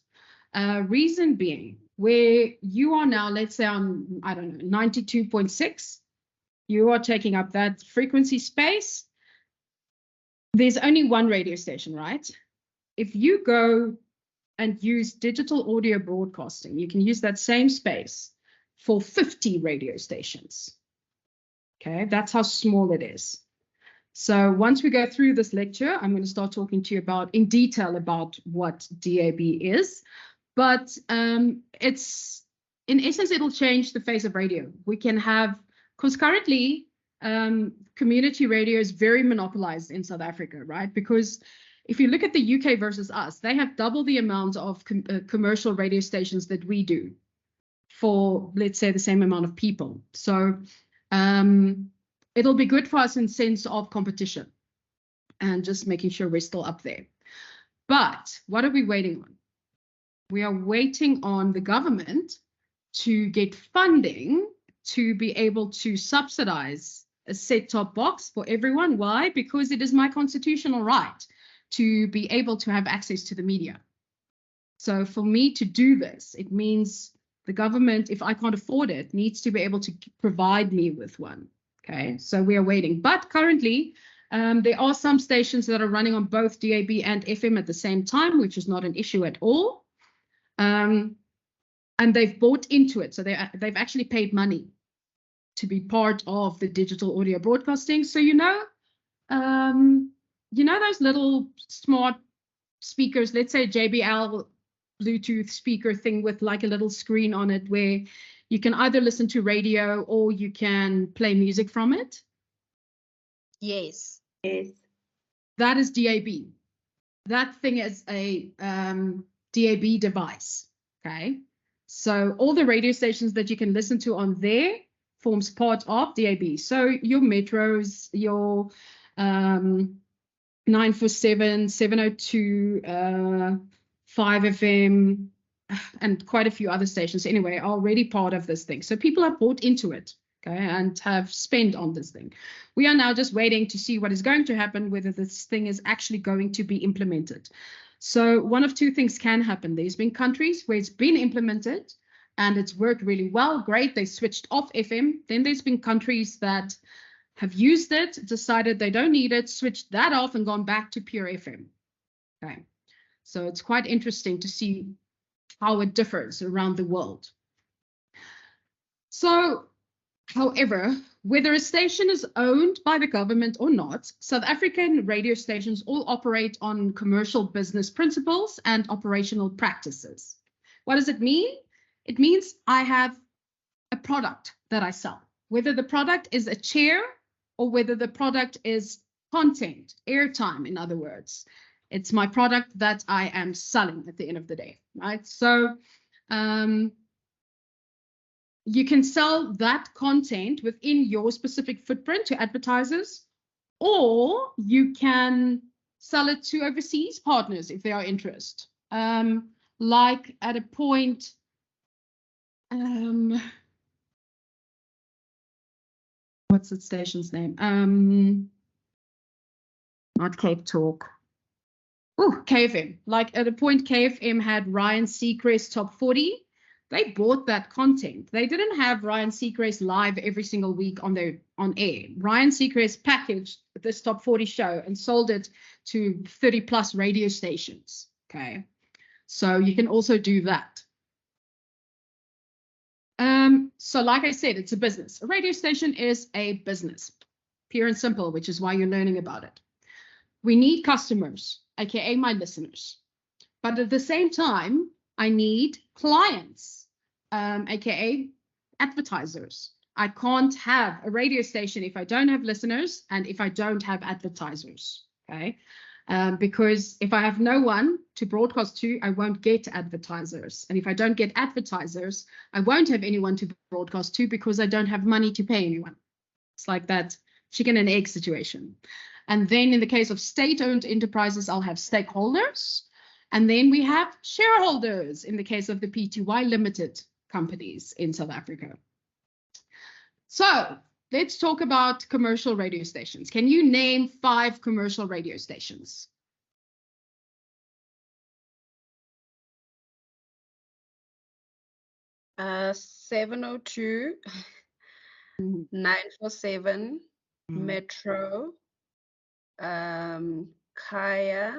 Reason being, where you are now, let's say on, I don't know, 92.6, you are taking up that frequency space. There's only one radio station, right? If you go and use digital audio broadcasting, you can use that same space for 50 radio stations. Okay, that's how small it is. So once we go through this lecture, I'm going to start talking to you about in detail about what DAB is. But it's, in essence, it'll change the face of radio. We can have, because currently community radio is very monopolized in South Africa, right? Because if you look at the UK versus us, they have double the amount of commercial radio stations that we do for, let's say, the same amount of people. So it'll be good for us in sense of competition and just making sure we're still up there. But what are we waiting on? We are waiting on the government to get funding to be able to subsidize a set-top box for everyone. Why? Because it is my constitutional right to be able to have access to the media. So for me to do this, it means the government, if I can't afford it, needs to be able to provide me with one. Okay, so we are waiting. But currently, there are some stations that are running on both DAB and FM at the same time, which is not an issue at all. And they've bought into it. So they've actually paid money to be part of the digital audio broadcasting. So, you know those little smart speakers, let's say JBL Bluetooth speaker thing with like a little screen on it where you can either listen to radio or you can play music from it? Yes. Yes. That is DAB. That thing is a DAB device, okay? So all the radio stations that you can listen to on there forms part of DAB. So your metros, your 947, 702, 5FM, and quite a few other stations anyway are already part of this thing. So people have bought into it, okay, and have spent on this thing. We are now just waiting to see what is going to happen, whether this thing is actually going to be implemented. So one of two things can happen. There's been countries where it's been implemented and it's worked really well, great, they switched off FM. Then there's been countries that have used it, decided they don't need it, switched that off and gone back to pure FM. Okay, so it's quite interesting to see how it differs around the world. So, however, whether a station is owned by the government or not, South African radio stations all operate on commercial business principles and operational practices. What does it mean? It means I have a product that I sell, whether the product is a chair or whether the product is content, airtime, in other words. It's my product that I am selling at the end of the day, right? So you can sell that content within your specific footprint to advertisers, or you can sell it to overseas partners if they are interested. Like at a point, what's the station's name? Not Cape Talk. Oh, KFM. Like at a point, KFM had Ryan Seacrest Top 40. They bought that content. They didn't have Ryan Seacrest live every single week on air. Ryan Seacrest packaged this Top 40 show and sold it to 30 plus radio stations. Okay, so you can also do that. So like I said, it's a business. A radio station is a business, pure and simple, which is why you're learning about it. We need customers, aka my listeners. But at the same time, I need clients, aka advertisers. I can't have a radio station if I don't have listeners and if I don't have advertisers, okay? Because if I have no one to broadcast to, I won't get advertisers. And if I don't get advertisers, I won't have anyone to broadcast to because I don't have money to pay anyone. It's like that chicken and egg situation. And then in the case of state-owned enterprises, I'll have stakeholders. And then we have shareholders in the case of the PTY Limited companies in South Africa. So let's talk about commercial radio stations. Can you name 5 commercial radio stations? Uh, 702, 947, Metro, Kaya,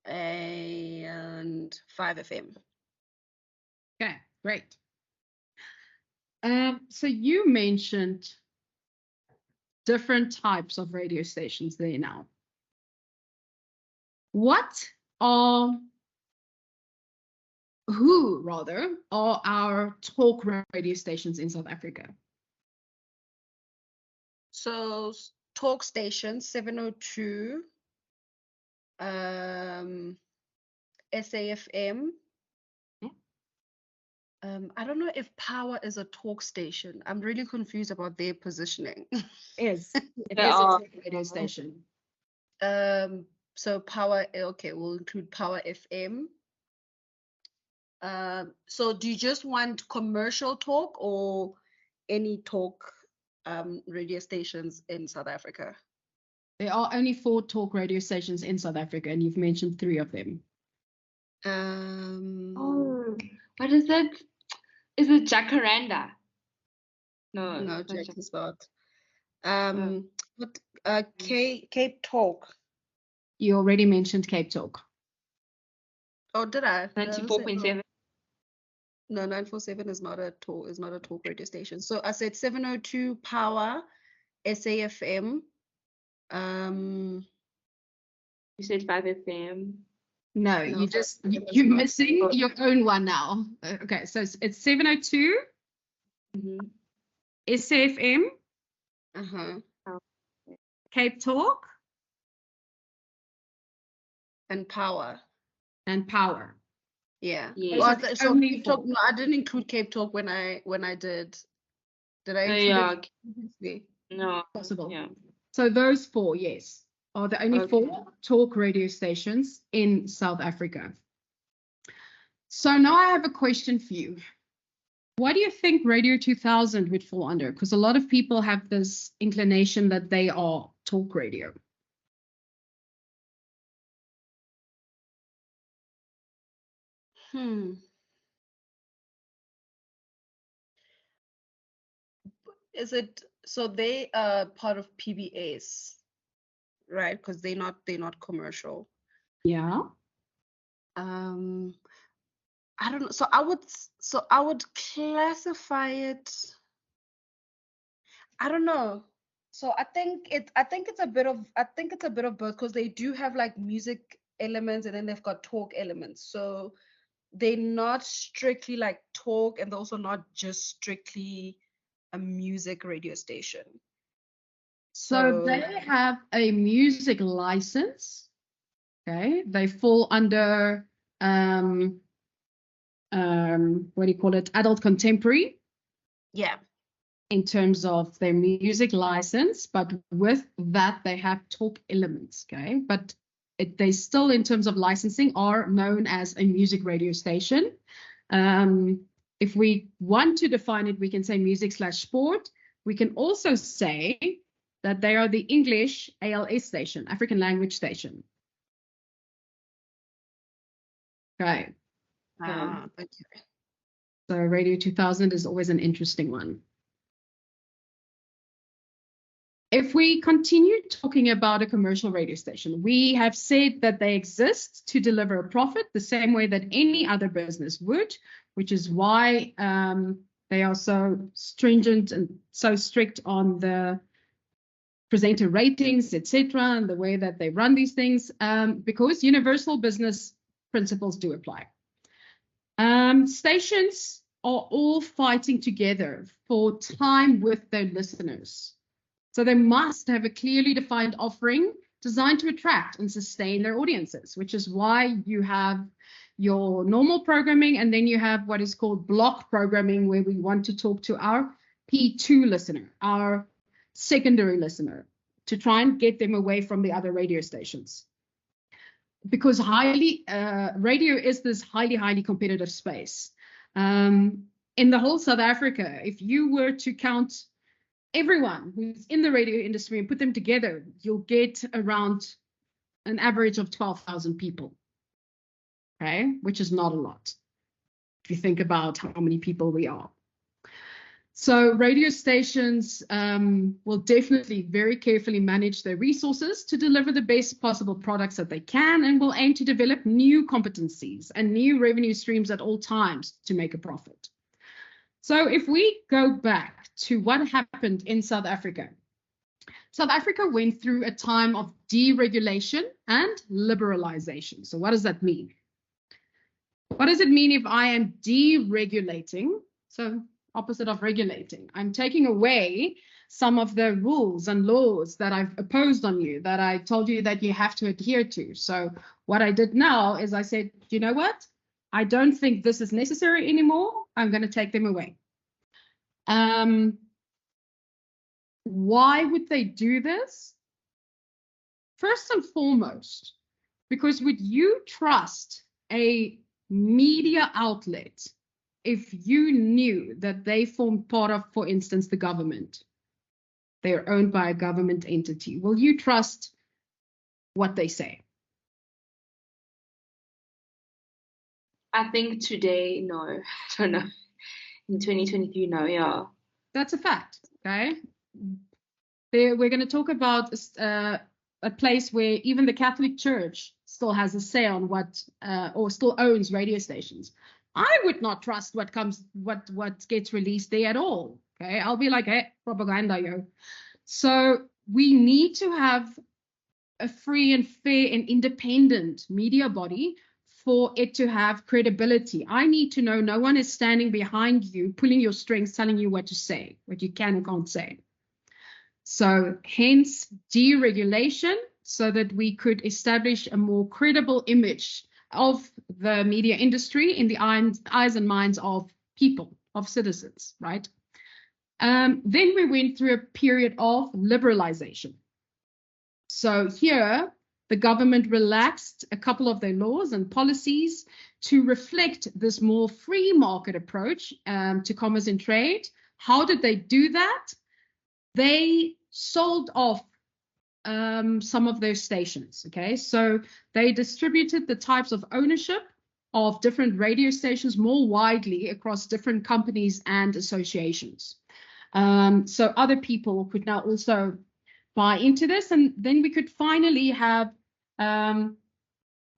and 5FM. Okay, great. So you mentioned different types of radio stations there now. Who are our talk radio stations in South Africa? So talk stations, 702, SAFM. I don't know if Power is a talk station. I'm really confused about their positioning. It is a radio station. So Power, okay, we'll include Power FM. So do you just want commercial talk or any talk radio stations in South Africa? There are only 4 talk radio stations in South Africa, and you've mentioned 3 of them. Oh, what is it? Is it Jacaranda? No, No, it's not Jack is not. Oh. What Cape Talk. You already mentioned Cape Talk. Oh, did I? Did I say- 94.7. No, 947 is not a talk radio station. So I said 702 Power, SAFM. You said 5 FM. No, No, you just it was you're not. missing your own one now. Okay, so it's 702 Mm-hmm. SAFM, Uh-huh. Cape Talk, And Power. and Power. Yeah. Yes. Well, Those are the so only Cape Talk, 4. no, I didn't include Cape Talk when I did. Did I Oh, include yeah. it previously? No. Possible. Yeah. So those 4, yes, are the only Okay. 4 talk radio stations in South Africa. So now I have a question for you. What do you think Radio 2000 would fall under? Because a lot of people have this inclination that they are talk radio. Is it so they are part of PBS, right? Because they're not commercial. Yeah. I don't know. So I would classify it. I don't know. So I think it's a bit of both, because they do have like music elements and then they've got talk elements. So they're not strictly like talk, and they're also not just strictly a music radio station. So they have a music license. Okay. They fall under what do you call it? Adult contemporary. Yeah. In terms of their music license, but with that they have talk elements. Okay. But they still, in terms of licensing, are known as a music radio station. If we want to define it, we can say music/sport. We can also say that they are the English ALS station, African language station. Okay. Okay. So Radio 2000 is always an interesting one. If we continue talking about a commercial radio station, we have said that they exist to deliver a profit the same way that any other business would, which is why they are so stringent and so strict on the presenter ratings, etc., and the way that they run these things, because universal business principles do apply. Stations are all fighting together for time with their listeners. So they must have a clearly defined offering designed to attract and sustain their audiences, which is why you have your normal programming, and then you have what is called block programming, where we want to talk to our P2 listener, our secondary listener, to try and get them away from the other radio stations. Because radio is this highly competitive space. In the whole South Africa, if you were to count everyone who's in the radio industry and put them together, you'll get around an average of 12,000 people, okay, which is not a lot if you think about how many people we are. So radio stations will definitely very carefully manage their resources to deliver the best possible products that they can, and will aim to develop new competencies and new revenue streams at all times to make a profit. So if we go back to what happened in South Africa, South Africa went through a time of deregulation and liberalization. So what does that mean? What does it mean if I am deregulating? So opposite of regulating. I'm taking away some of the rules and laws that I've imposed on you, that I told you that you have to adhere to. So what I did now is I said, you know what? I don't think this is necessary anymore. I'm going to take them away. Why would they do this? First and foremost, because would you trust a media outlet, if you knew that they formed part of, for instance, the government, they're owned by a government entity, will you trust what they say? I think today, no. I don't know. In 2023, no, yeah. That's a fact, okay? We're going to talk about a place where even the Catholic Church still has a say on what, or still owns radio stations. I would not trust what gets released there at all, okay? I'll be like, hey, propaganda, yo. So we need to have a free and fair and independent media body for it to have credibility. I need to know no one is standing behind you, pulling your strings, telling you what to say, what you can and can't say. So hence deregulation, so that we could establish a more credible image of the media industry in the eyes and minds of people, of citizens, right? Then we went through a period of liberalization. So here, the government relaxed a couple of their laws and policies to reflect this more free market approach to commerce and trade. How did they do that? They sold off some of their stations, okay? So they distributed the types of ownership of different radio stations more widely across different companies and associations. So other people could now also buy into this, and then we could finally have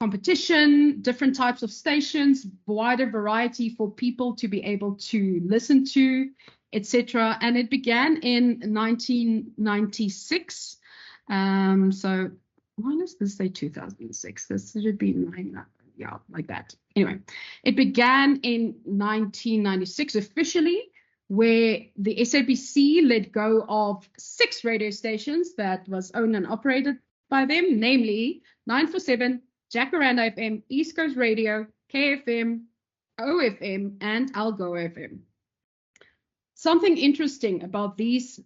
competition, different types of stations, wider variety for people to be able to listen to, etc. And it began in 1996. So why does this say 2006? This should be yeah, like that. Anyway, it began in 1996 officially, where the SABC let go of 6 radio stations that was owned and operated by them, namely 947, Jacaranda FM, East Coast Radio, KFM, OFM, and Algo FM. Something interesting about these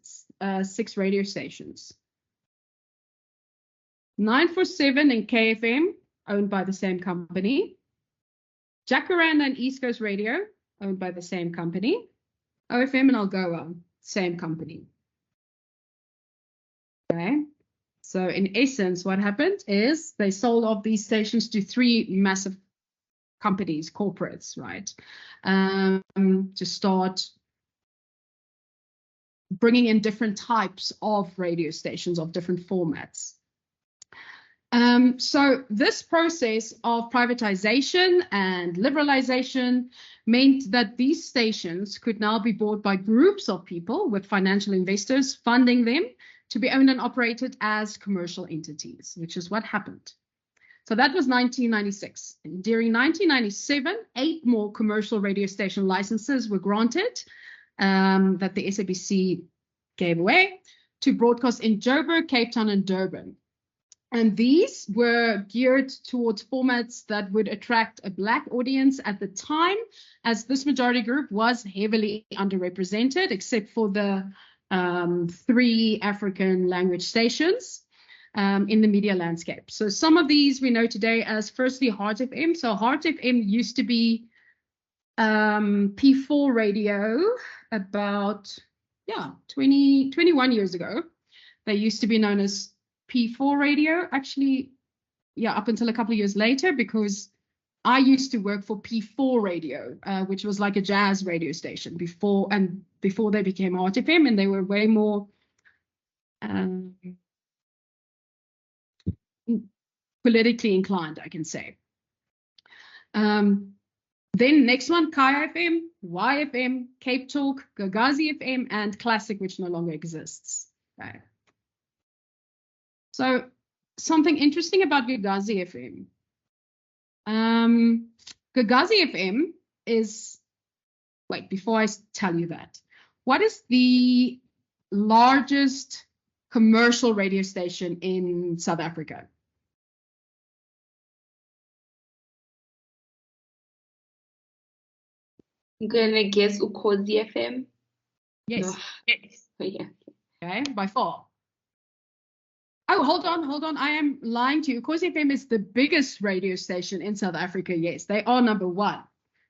6 radio stations. 947 and KFM, owned by the same company. Jacaranda and East Coast Radio, owned by the same company. OFM and Algoa, same company. Okay, so in essence, what happened is they sold off these stations to 3 massive companies, corporates, right, to start bringing in different types of radio stations of different formats. So this process of privatization and liberalization meant that these stations could now be bought by groups of people with financial investors funding them to be owned and operated as commercial entities, which is what happened. So that was 1996. And during 1997, 8 more commercial radio station licenses were granted that the SABC gave away to broadcast in Joburg, Cape Town, and Durban. And these were geared towards formats that would attract a Black audience at the time, as this majority group was heavily underrepresented, except for the 3 African language stations in the media landscape. So some of these we know today as, firstly, Heart FM. So Heart FM used to be P4 radio about 21 years ago. They used to be known as P4 radio, actually, up until a couple of years later, because I used to work for P4 radio, which was like a jazz radio station before they became Heart FM, and they were way more politically inclined, I can say. Then next one, Kai FM, YFM, Cape Talk, Gagazi FM, and Classic, which no longer exists. Okay. So something interesting about Gagazi FM. Gagazi FM is, wait, before I tell you that, what is the largest commercial radio station in South Africa? I'm gonna guess Ukhozi FM. Yes. No. Yes. Oh, yeah. Okay, by far. Oh, hold on. I am lying to you. Cause FM is the biggest radio station in South Africa. Yes, they are number one.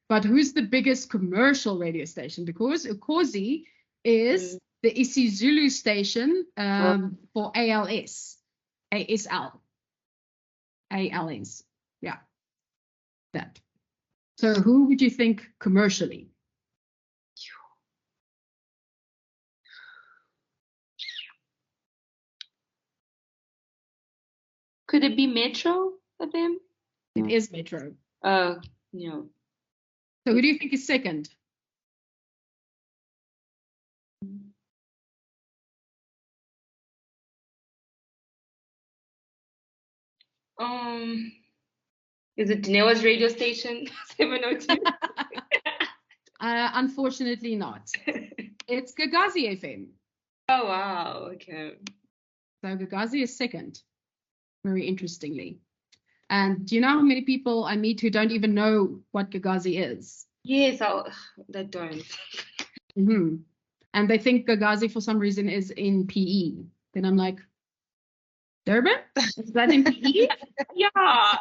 But who's the biggest commercial radio station? Because Ukhozi is the isiZulu station for ALS. ASL. ALS. Yeah, that. So who would you think commercially? Could it be Metro FM? It is Metro. Oh, no. So who do you think is second? Is it Dinewa's radio station? 702? Unfortunately not. It's Gagazi FM. Oh, wow. Okay. So Gagazi is second, very interestingly. And do you know how many people I meet who don't even know what Gagazi is? Yes, they don't. Mm-hmm. And they think Gagazi for some reason is in PE. Then I'm like, Durban? Is that in PE? Yeah.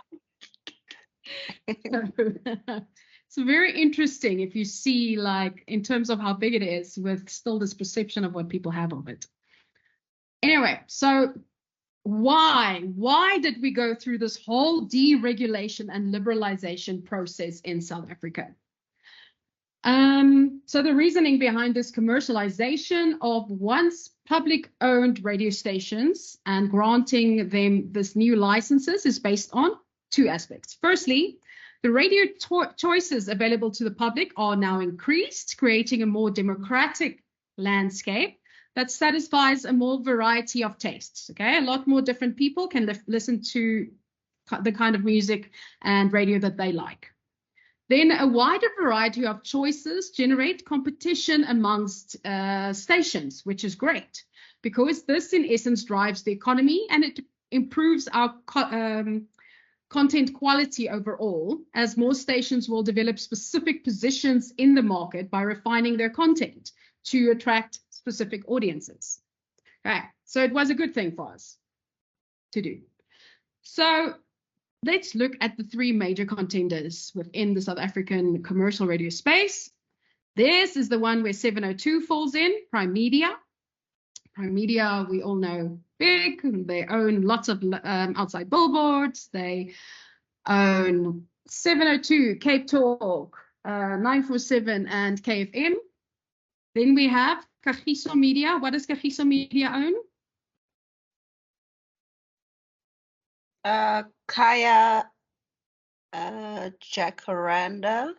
It's very interesting if you see, like, in terms of how big it is, with still this perception of what people have of it. Anyway, so why did we go through this whole deregulation and liberalization process in South Africa? So the reasoning behind this commercialization of once public-owned radio stations and granting them this new licenses is based on two aspects. Firstly, the radio choices available to the public are now increased, creating a more democratic landscape that satisfies a more variety of tastes. Okay, a lot more different people can listen to the kind of music and radio that they like. Then a wider variety of choices generate competition amongst stations, which is great, because this in essence drives the economy and it improves our content quality overall, as more stations will develop specific positions in the market by refining their content to attract specific audiences. Okay, so it was a good thing for us to do. So let's look at the three major contenders within the South African commercial radio space. This is the one where 702 falls in, Prime Media. Prime Media, we all know, big. They own lots of outside billboards. They own 702, Cape Talk, 947, and KFM. Then we have Kagiso Media. What does Kagiso Media own? Kaya, Jacaranda.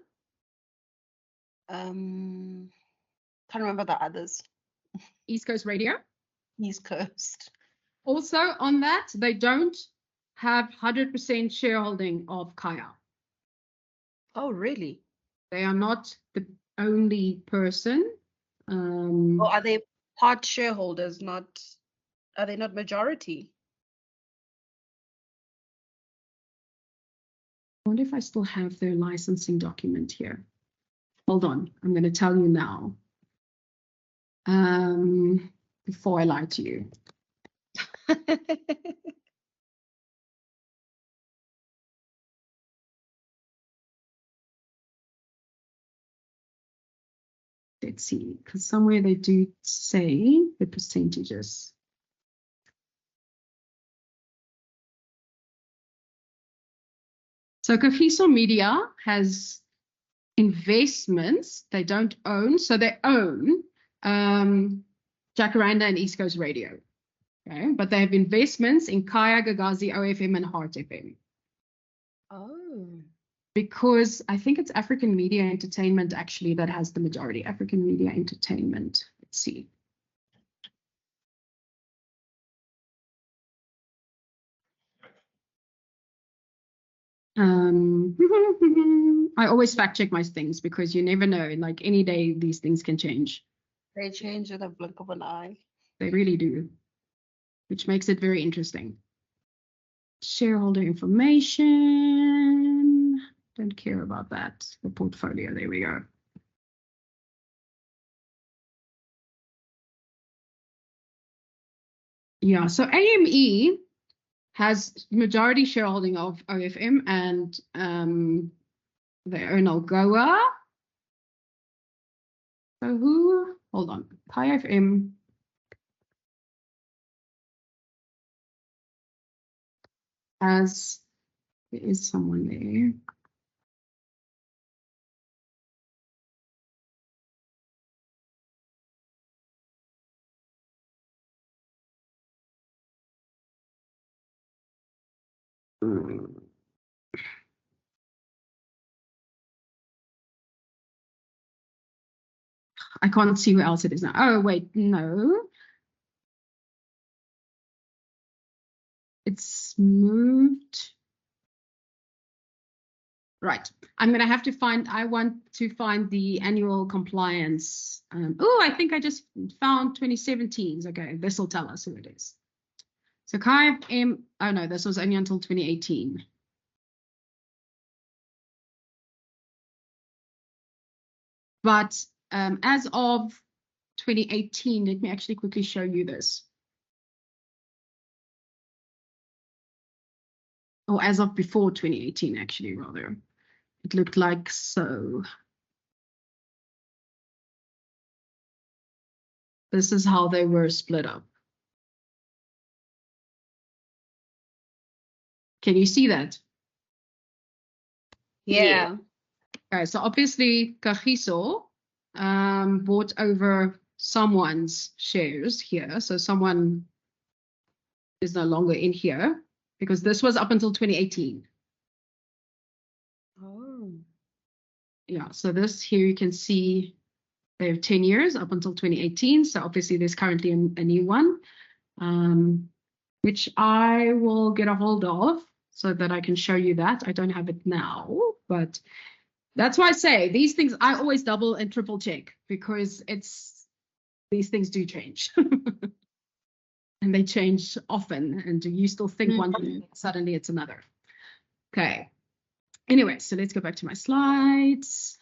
Can't remember the others. East Coast Radio. East Coast. Also on that, they don't have 100% shareholding of Kaya. Oh, really? They are not the only person. Or are they part shareholders? Are they not majority? I wonder if I still have their licensing document here. Hold on, I'm going to tell you now. Before I lie to you. Let's see, because somewhere they do say the percentages. So Kagiso Media has investments they don't own. So they own Jacaranda and East Coast Radio. Okay, but they have investments in Kaya, Gagazi, OFM, and Heart FM. Oh. Because I think it's African Media Entertainment actually that has the majority. African Media Entertainment. Let's see. I always fact check my things because you never know. Like any day, these things can change. They change in a blink of an eye. They really do, which makes it very interesting. Shareholder information. Don't care about that. The portfolio. There we go. Yeah, so AME has majority shareholding of OFM, and they own Algoa. So who? Hold on. Pi FM. As there is someone there. I can't see who else it is now. Oh, wait, no. It's moved. Right. I'm going to have to find, I want to find the annual compliance. Oh, I think I just found 2017. Okay, this will tell us who it is. So Kai M, oh no, this was only until 2018. But as of 2018, let me actually quickly show you this. Or as of before 2018, actually, rather. It looked like so. This is how they were split up. Can you see that? Yeah. Okay, so obviously Kagiso bought over someone's shares here. So someone is no longer in here because this was up until 2018. Oh. Yeah, so this here you can see they have 10 years up until 2018. So obviously there's currently a new one, which I will get a hold of so that I can show you that. I don't have it now, but that's why I say these things I always double and triple check because these things do change. And they change often, and you still think one thing, suddenly it's another. Okay. Anyway, so let's go back to my slides.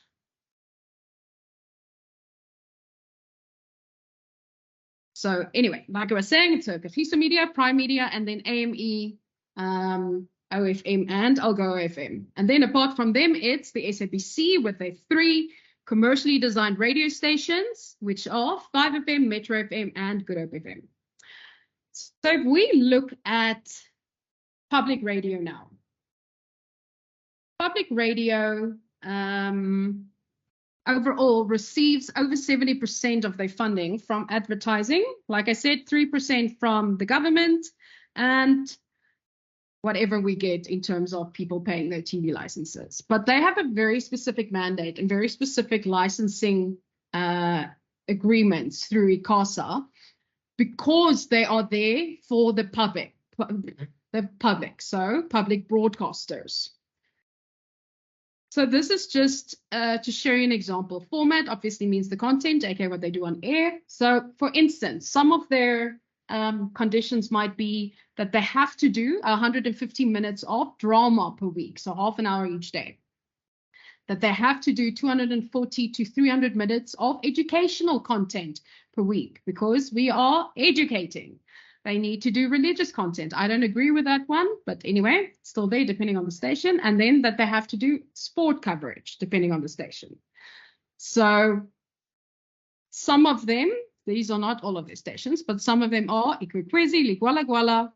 So anyway, like I was saying, it's Kagiso Media, Prime Media, and then AME, OFM, and Algo OFM. And then apart from them, it's the SABC with their 3 commercially designed radio stations, which are 5FM, Metro FM, and Good Hope FM. So if we look at public radio now, public radio overall receives over 70% of their funding from advertising. Like I said, 3% from the government and whatever we get in terms of people paying their TV licenses. But they have a very specific mandate and very specific licensing agreements through ICASA because they are there for the public, so public broadcasters. So this is just to show you an example. Format obviously means the content, aka what they do on air. So for instance, some of their conditions might be that they have to do 150 minutes of drama per week, so half an hour each day. That they have to do 240 to 300 minutes of educational content per week because we are educating. They need to do religious content. I don't agree with that one, but anyway, still there depending on the station. And then that they have to do sport coverage depending on the station. So some of them, these are not all of their stations, but some of them are Ikwekwezi, Ligwala Gwala.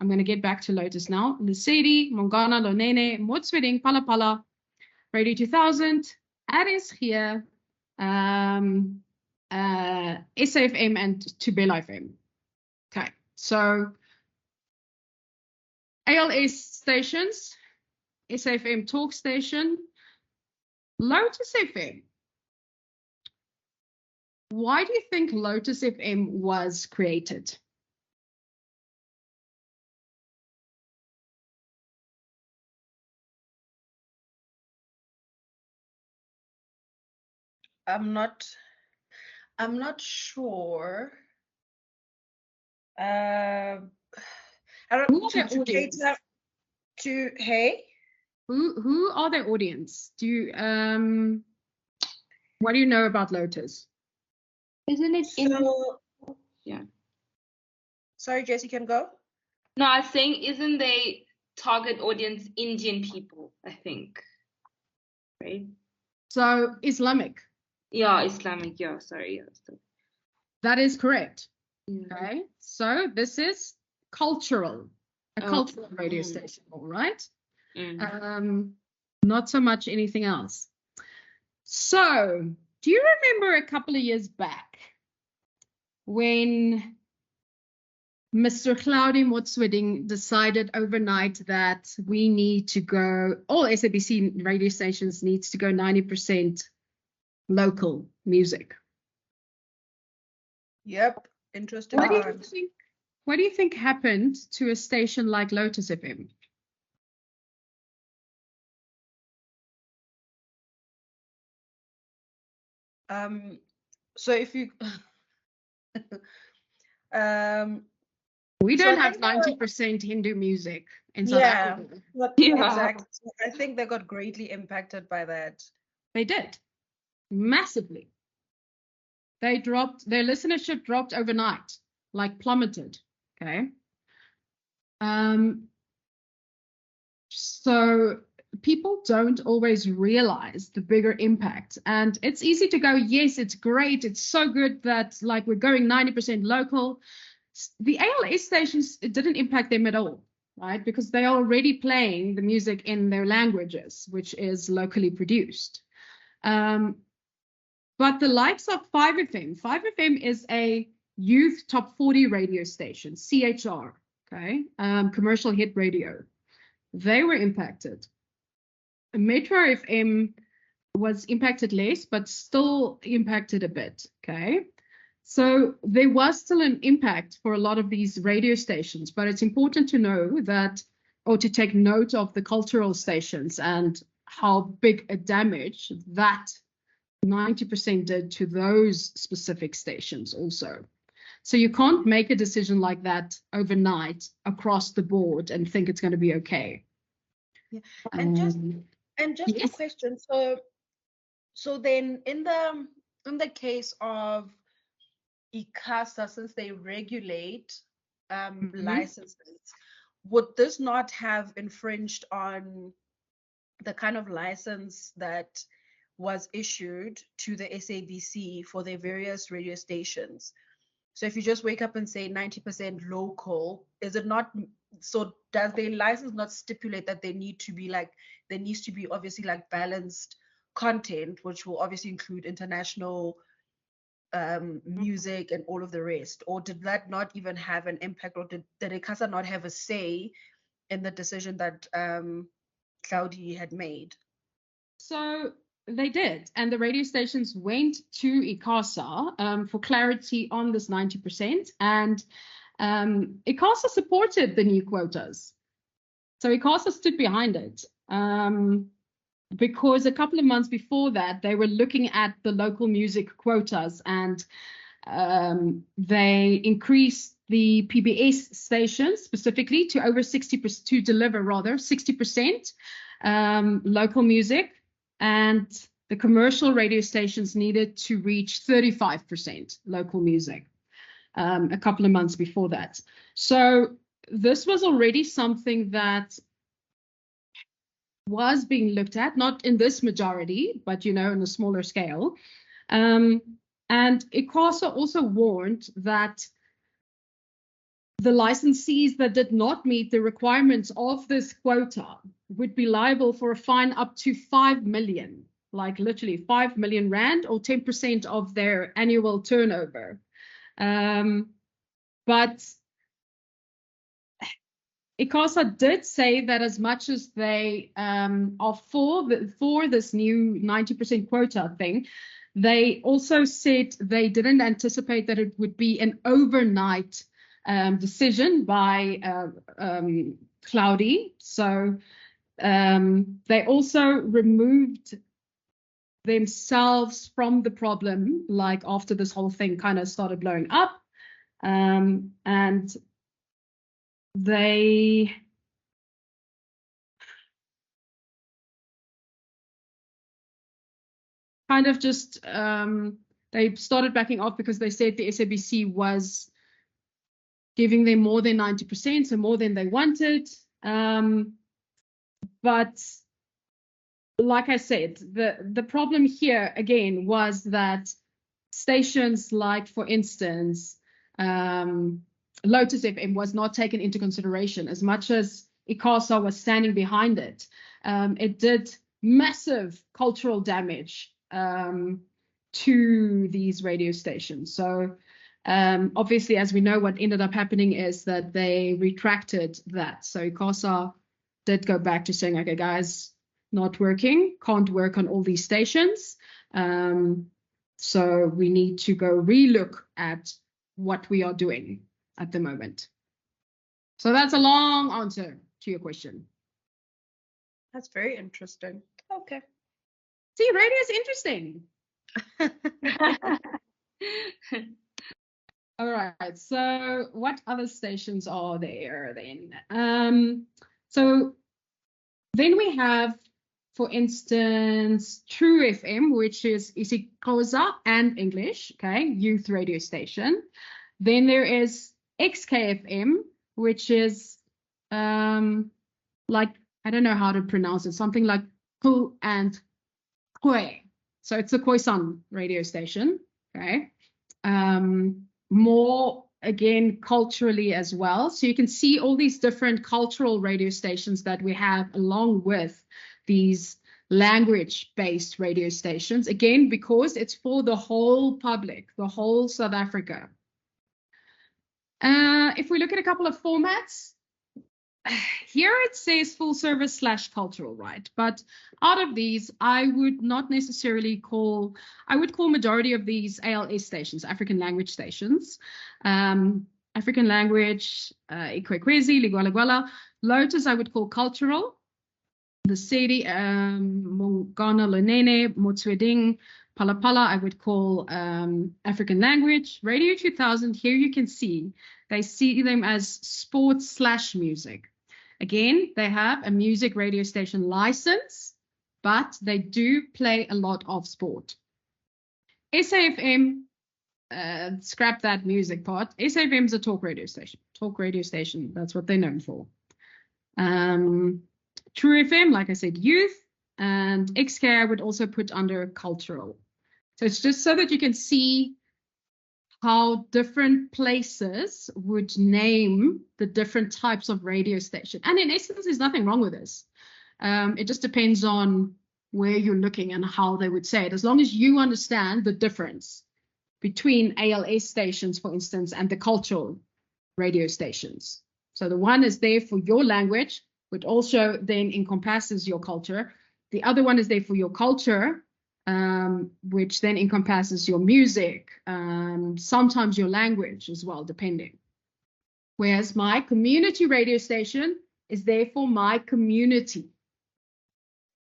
I'm going to get back to Lotus now. Lesedi, Mongana, Lonene, Motsweding, Pala Pala, Radio 2000, Aris here, SAFM and Tubela FM. Okay. So ALS stations, SAFM talk station, Lotus FM. Why do you think Lotus FM was created? I'm not sure. I don't Who are their audience? Hey? Who are their audience? Do you what do you know about Lotus? Isn't it in? So, Yeah. Sorry, Jess, you can go. No, I was saying, isn't they target audience Indian people, I think. Right? So Islamic. Yeah, Islamic, yeah, sorry. Yeah, so, That is correct. yeah. Okay. So this is cultural, a Oh. cultural radio station, all right? Mm. Not so much anything else. So, do you remember a couple of years back when Mr. Cloudy Motsweding decided overnight that we need to go, all SABC radio stations needs to go 90% local music? Yep, interesting What do you times. think? What do you think happened to a station like Lotus FM? So if you We So don't I have think they 90% Hindu music in South yeah, Africa. Yeah. exactly. So I think they got greatly impacted by that. They did massively. They dropped, their listenership dropped overnight, like plummeted. Okay. So people don't always realize the bigger impact. And it's easy to go, yes, it's great. It's so good that like we're going 90% local. The ALS stations, it didn't impact them at all, right? Because they're already playing the music in their languages, which is locally produced. But the likes of 5FM, 5FM is a youth top 40 radio station, CHR, okay, commercial hit radio. They were impacted. Metro FM was impacted less, but still impacted a bit, okay? So there was still an impact for a lot of these radio stations, but it's important to know that, or to take note of the cultural stations and how big a damage that 90% did to those specific stations also. So you can't make a decision like that overnight across the board and think it's going to be okay. Yeah. And just yes. a question. So then in the case of ICASA, since they regulate licenses, would this not have infringed on the kind of license that was issued to the SABC for their various radio stations? So if you just wake up and say 90% local, is it not, so does their license not stipulate that there needs to be obviously like balanced content, which will obviously include international music and all of the rest? Or did that not even have an impact, or did ICASA not have a say in the decision that Cloudy had made? So they did, and the radio stations went to ICASA for clarity on this 90%, and ICASA supported the new quotas. So ICASA stood behind it because a couple of months before that, they were looking at the local music quotas, and they increased the PBS stations specifically to over 60%, to deliver rather 60% local music. And the commercial radio stations needed to reach 35% local music a couple of months before that. So this was already something that was being looked at, not in this majority, but, you know, on a smaller scale. And ICASA also warned that the licensees that did not meet the requirements of this quota would be liable for a fine up to 5 million, like literally 5 million rand, or 10% of their annual turnover. But ICASA did say that as much as they are for this new 90% quota thing, they also said they didn't anticipate that it would be an overnight decision by Cloudy. So they also removed themselves from the problem, like after this whole thing kind of started blowing up. And they kind of just they started backing off because they said the SABC was giving them more than 90%, so more than they wanted. But like I said, the problem here again was that stations like, for instance, Lotus FM was not taken into consideration. As much as ICASA was standing behind it, it did massive cultural damage to these radio stations. So obviously, as we know, what ended up happening is that they retracted that. So ICASA did go back to saying, okay, guys, not working, can't work on all these stations. So we need to go relook at what we are doing at the moment. So that's a long answer to your question. That's very interesting. Okay. See, radio is interesting. All right, so what other stations are there then? So then we have, for instance, True FM, which is isiXhosa and English, okay, youth radio station. Then there is XKFM, which is like, I don't know how to pronounce it, something like Pu and Kwe. So it's a Khoisan radio station, okay. More, again, culturally as well. So you can see all these different cultural radio stations that we have along with these language-based radio stations, again, because it's for the whole public, the whole South Africa. If we look at a couple of formats, here it says full service / cultural, right? But out of these, I would not necessarily call, I would call majority of these ALS stations, African language stations. African language, iKwekwezi, Ligwalagwala. Lotus, I would call cultural. The Sedi, Mongana, Lonene, Motsweding, Palapala, I would call African language. Radio 2000, here you can see, they see them as sports / music. Again, they have a music radio station license, but they do play a lot of sport. SAFM, scrap that music part. SAFM is a talk radio station. Talk radio station, that's what they're known for. True FM, like I said, youth, and XK I would also put under cultural. So it's just so that you can see how different places would name the different types of radio station. And in essence, there's nothing wrong with this. It just depends on where you're looking and how they would say it. As long as you understand the difference between ALS stations, for instance, and the cultural radio stations. So the one is there for your language, which also then encompasses your culture. The other one is there for your culture, which then encompasses your music, sometimes your language as well, depending. Whereas my community radio station is there for my community,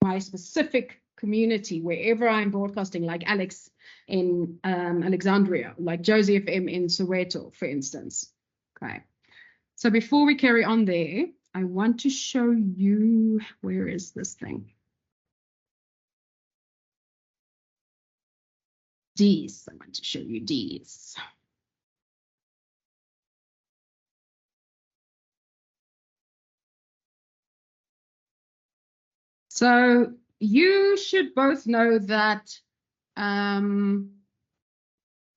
my specific community, wherever I'm broadcasting, like Alex in Alexandria, like Josie FM in Soweto, for instance. Okay. So before we carry on there, I want to show you, where is this thing? Ds, I want to show you Ds. So you should both know that the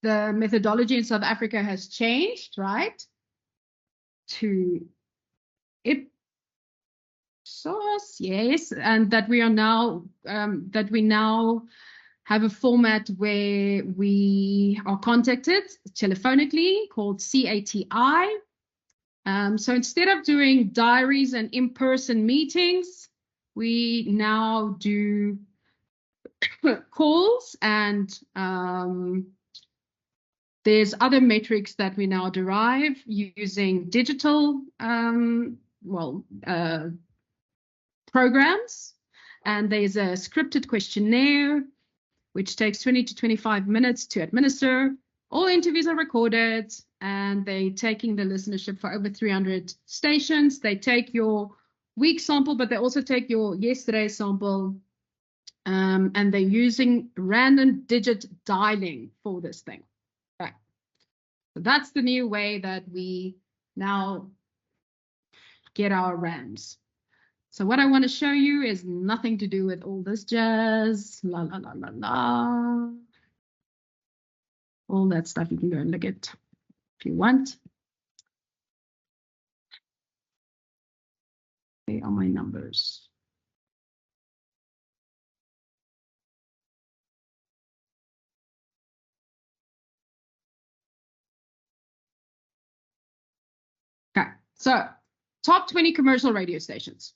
methodology in South Africa has changed, right? To Ipsos, yes, and that we are now have a format where we are contacted telephonically called CATI. So instead of doing diaries and in-person meetings, we now do calls, and there's other metrics that we now derive using digital programs. And there's a scripted questionnaire, which takes 20 to 25 minutes to administer. All interviews are recorded, and they're taking the listenership for over 300 stations. They take your week sample, but they also take your yesterday sample, and they're using random digit dialing for this thing. Right. So that's the new way that we now get our RAMs. So what I want to show you is nothing to do with all this jazz, la la la la la. All that stuff you can go and look at if you want. They are my numbers. Okay, so top 20 commercial radio stations.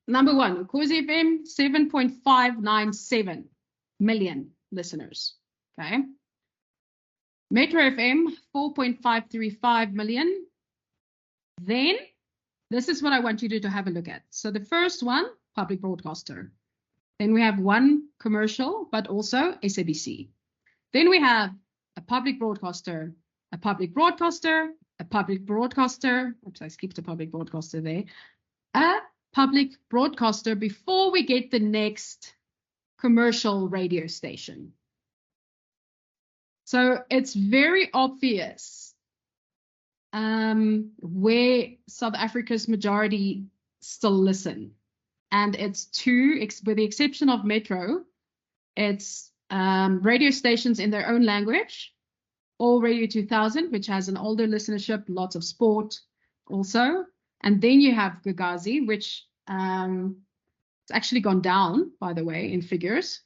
Number 1, Ukhozi FM, 7.597 million listeners. Okay. Metro FM, 4.535 million. Then, this is what I want you to have a look at. So the first one, public broadcaster. Then we have one commercial, but also SABC. Then we have a public broadcaster, a public broadcaster, a public broadcaster. Oops, I skipped a public broadcaster there. A public broadcaster before we get the next commercial radio station. So it's very obvious where South Africa's majority still listen. And it's with the exception of Metro, it's radio stations in their own language, or Radio 2000, which has an older listenership, lots of sport also. And then you have Gagazi, which it's actually gone down, by the way, in figures.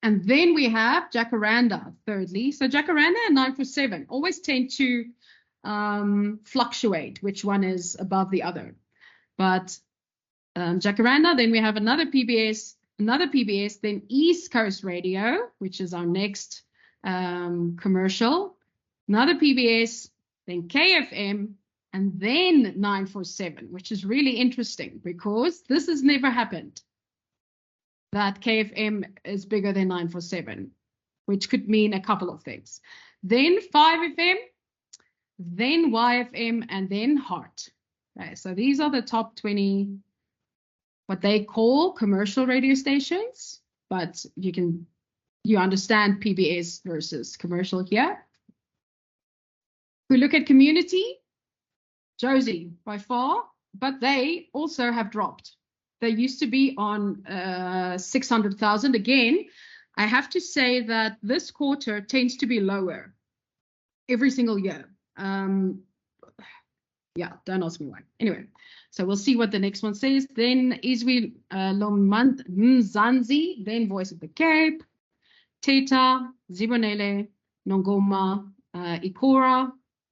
And then we have Jacaranda, thirdly. So Jacaranda and 947 always tend to fluctuate which one is above the other. But Jacaranda, then we have another PBS, then East Coast Radio, which is our next commercial, another PBS, then KFM, and then 947, which is really interesting because this has never happened, that KFM is bigger than 947, which could mean a couple of things. Then 5FM, then YFM, and then Heart. Okay, so these are the top 20, what they call commercial radio stations, but you understand PBS versus commercial here. We look at community, Josie by far, but they also have dropped. They used to be on 600,000. Again, I have to say that this quarter tends to be lower every single year. Yeah, don't ask me why. Anyway, so we'll see what the next one says. Then Izwi Mzansi, then Voice of the Cape, Teta, Zibonele, Nongoma, Ikora,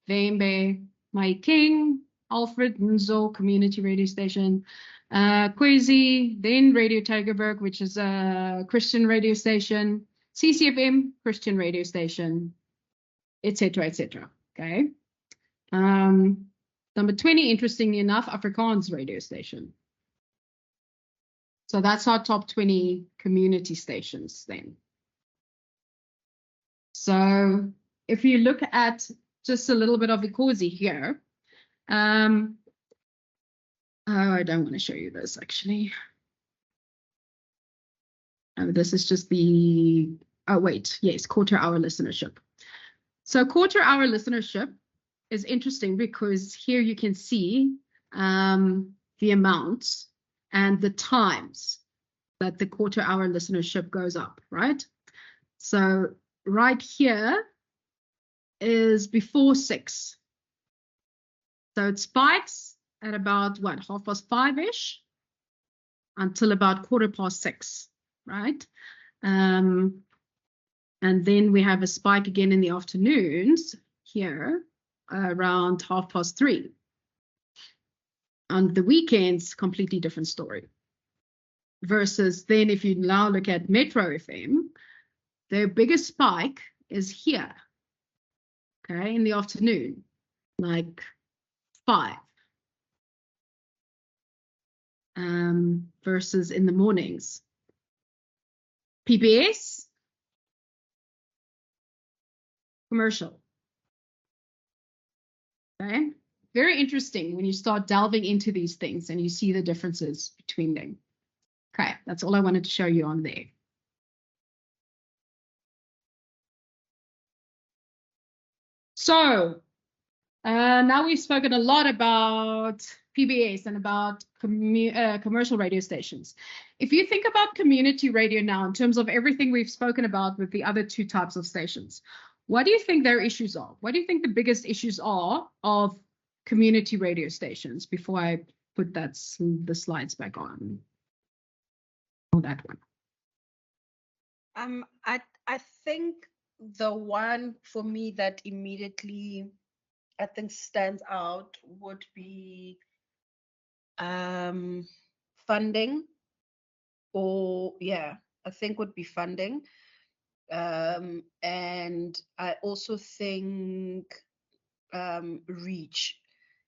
Vembe, My King, Alfred Nzo Community Radio Station, Kwezi, then Radio Tygerberg, which is a Christian radio station, CCFM, Christian radio station, etc., etc. Okay. Number 20, interestingly enough, Afrikaans radio station. So that's our top 20 community stations then. So if you look at just a little bit of Ukhozi here, oh, I don't want to show you this actually. This is just the, oh wait, yes, quarter hour listenership. So quarter hour listenership is interesting because here you can see the amounts and the times that the quarter hour listenership goes up, right? So right here is before 6. So it spikes at about what, 5:30-ish until about 6:15, right? And then we have a spike again in the afternoons here around 3:30. On the weekends, completely different story. Versus then if you now look at Metro FM, their biggest spike is here, okay, in the afternoon, like 5. Versus in the mornings. PBS, commercial. Okay, very interesting when you start delving into these things and you see the differences between them. Okay, that's all I wanted to show you on there. So Now we've spoken a lot about PBS and about commercial radio stations. If you think about community radio now in terms of everything we've spoken about with the other two types of stations, what do you think their issues are? What do you think the biggest issues are of community radio stations before I put the slides back on? Oh, that one. I think the one for me that immediately I think stands out would be funding, or I think would be funding. And I also think reach,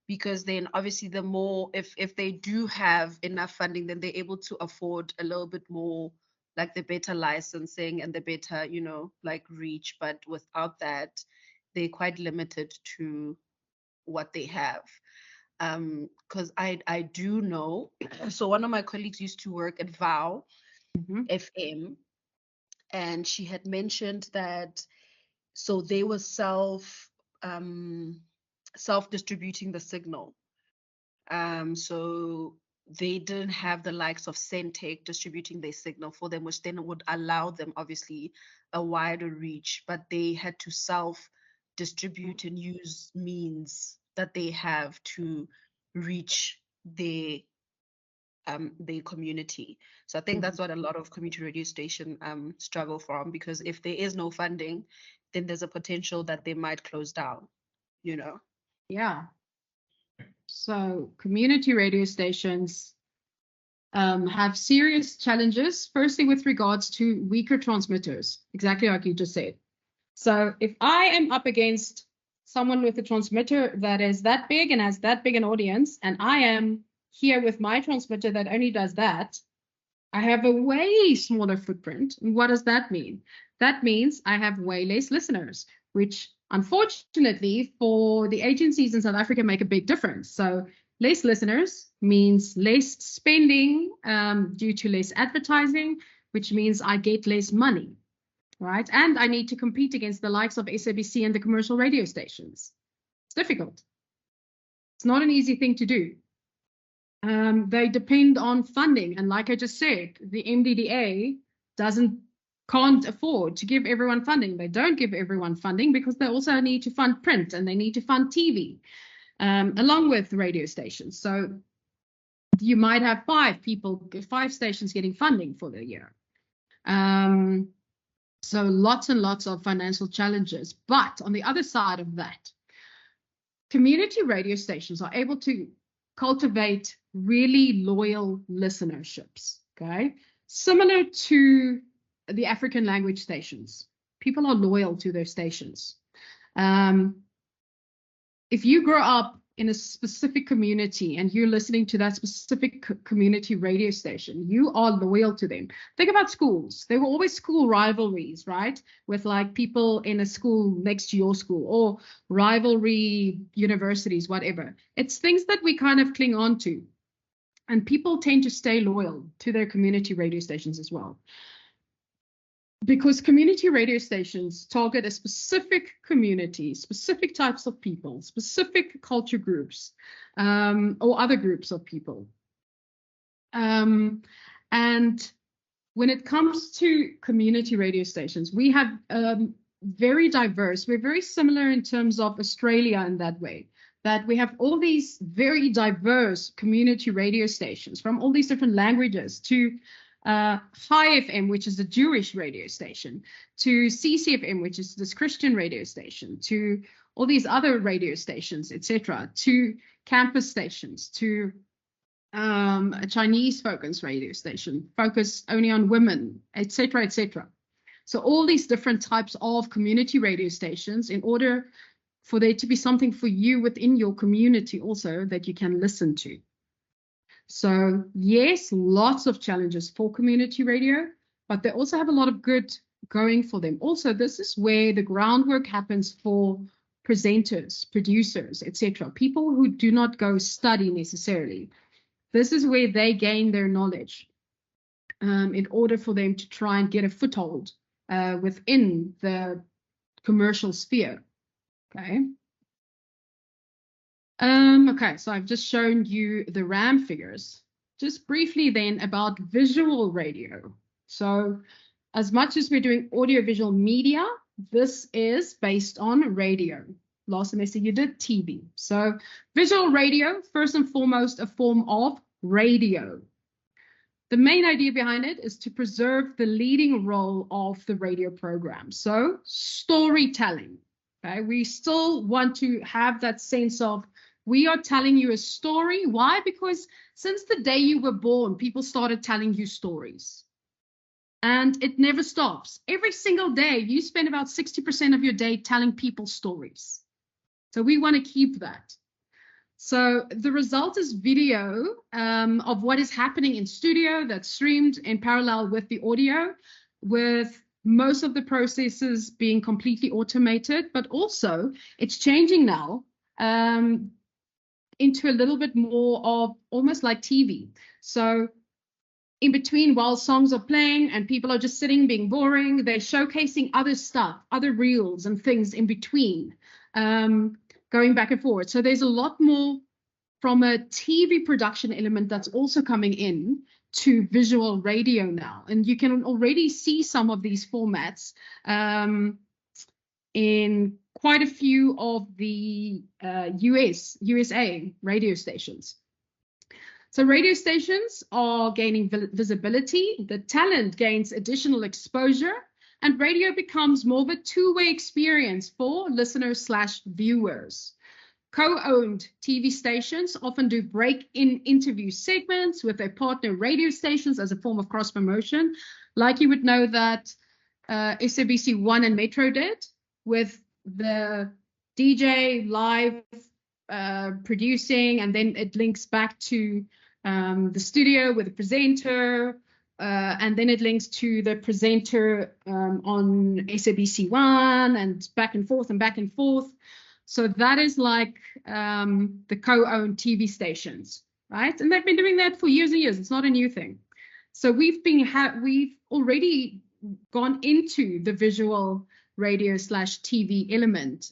because then obviously the more, if they do have enough funding, then they're able to afford a little bit more, like the better licensing and the better, like reach. But without that, they're quite limited to what they have. Because I do know, so one of my colleagues used to work at VOW FM, and she had mentioned that, so they were self-distributing the signal. So they didn't have the likes of Centec distributing their signal for them, which then would allow them obviously a wider reach, but they had to self-distribute and use means that they have to reach their community. So I think that's what a lot of community radio station struggle from, because if there is no funding, then there's a potential that they might close down, Yeah. So community radio stations have serious challenges, firstly with regards to weaker transmitters, exactly like you just said. So if I am up against someone with a transmitter that is that big and has that big an audience, and I am here with my transmitter that only does that, I have a way smaller footprint. And what does that mean? That means I have way less listeners, which unfortunately for the agencies in South Africa make a big difference. So less listeners means less spending due to less advertising, which means I get less money, right? And I need to compete against the likes of SABC and the commercial radio stations. It's difficult. It's not an easy thing to do. They depend on funding. And like I just said, the MDDA can't afford to give everyone funding. They don't give everyone funding because they also need to fund print and they need to fund TV along with radio stations. So you might have 5 stations getting funding for the year. So lots and lots of financial challenges. But on the other side of that, community radio stations are able to cultivate really loyal listenerships, okay? Similar to the African language stations. People are loyal to their stations. If you grow up in a specific community and you're listening to that specific community radio station, you are loyal to them. Think about schools. There were always school rivalries, right? With like people in a school next to your school, or rivalry universities, whatever. It's things that we kind of cling on to. And people tend to stay loyal to their community radio stations as well. Because community radio stations target a specific community, specific types of people, specific culture groups, or other groups of people. And when it comes to community radio stations, we have very diverse. We're very similar in terms of Australia in that way, that we have all these very diverse community radio stations from all these different languages, to High FM, which is a Jewish radio station, to CCFM, which is this Christian radio station, to all these other radio stations, etc., to campus stations, to a Chinese focused radio station focused only on women, etc., etc. So all these different types of community radio stations, in order for there to be something for you within your community also that you can listen to. So yes, lots of challenges for community radio, but they also have a lot of good going for them. Also, this is where the groundwork happens for presenters, producers, etc. People who do not go study necessarily. This is where they gain their knowledge in order for them to try and get a foothold within the commercial sphere. Okay. Okay, so I've just shown you the RAM figures. Just briefly then about visual radio. So as much as we're doing audiovisual media, this is based on radio. Last semester you did TV. So visual radio, first and foremost, a form of radio. The main idea behind it is to preserve the leading role of the radio program. So storytelling. Okay, we still want to have that sense of we are telling you a story. Why? Because since the day you were born, people started telling you stories. And it never stops. Every single day, you spend about 60% of your day telling people stories. So we want to keep that. So the result is video of what is happening in studio that's streamed in parallel with the audio, with most of the processes being completely automated, but also it's changing now into a little bit more of almost like TV. So in between, while songs are playing and people are just sitting being boring, they're showcasing other stuff, other reels and things in between, going back and forward. So there's a lot more from a TV production element that's also coming in to visual radio now. And you can already see some of these formats in quite a few of the USA radio stations. So radio stations are gaining visibility, the talent gains additional exposure, and radio becomes more of a two-way experience for listeners/viewers. Co-owned TV stations often do break-in interview segments with their partner radio stations as a form of cross-promotion, like you would know that SABC One and Metro did, with the DJ live producing, and then it links back to the studio with the presenter, and then it links to the presenter on SABC One, and back and forth and back and forth. So that is like the co-owned TV stations, right? And they've been doing that for years and years. It's not a new thing. So we've already gone into the visual radio/TV element,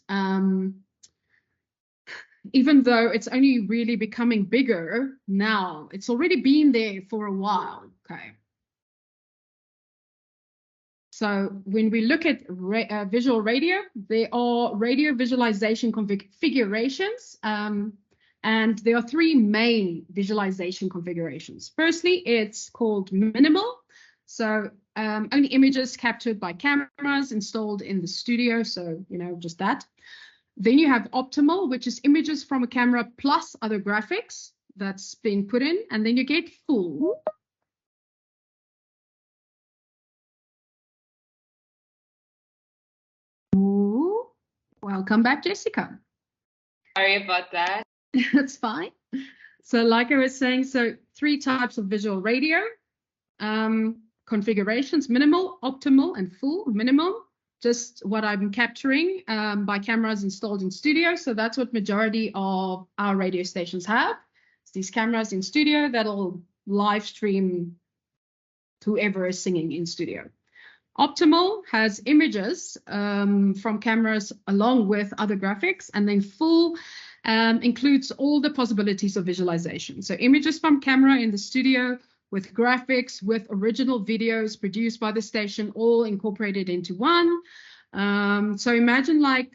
even though it's only really becoming bigger now. It's already been there for a while, okay? So when we look at visual radio, there are radio visualization configurations, and there are three main visualization configurations. Firstly, it's called minimal. So only images captured by cameras installed in the studio. So, just that. Then you have optimal, which is images from a camera plus other graphics that's been put in. And then you get full. Ooh, welcome back, Jessica. Sorry about that. That's fine. So like I was saying, so three types of visual radio configurations: minimal, optimal, and full. Minimal, just what I'm capturing by cameras installed in studio. So that's what majority of our radio stations have. It's these cameras in studio that'll live stream whoever is singing in studio. Optimal has images from cameras along with other graphics, and then full includes all the possibilities of visualization. So images from camera in the studio with graphics, with original videos produced by the station, all incorporated into one. So imagine kind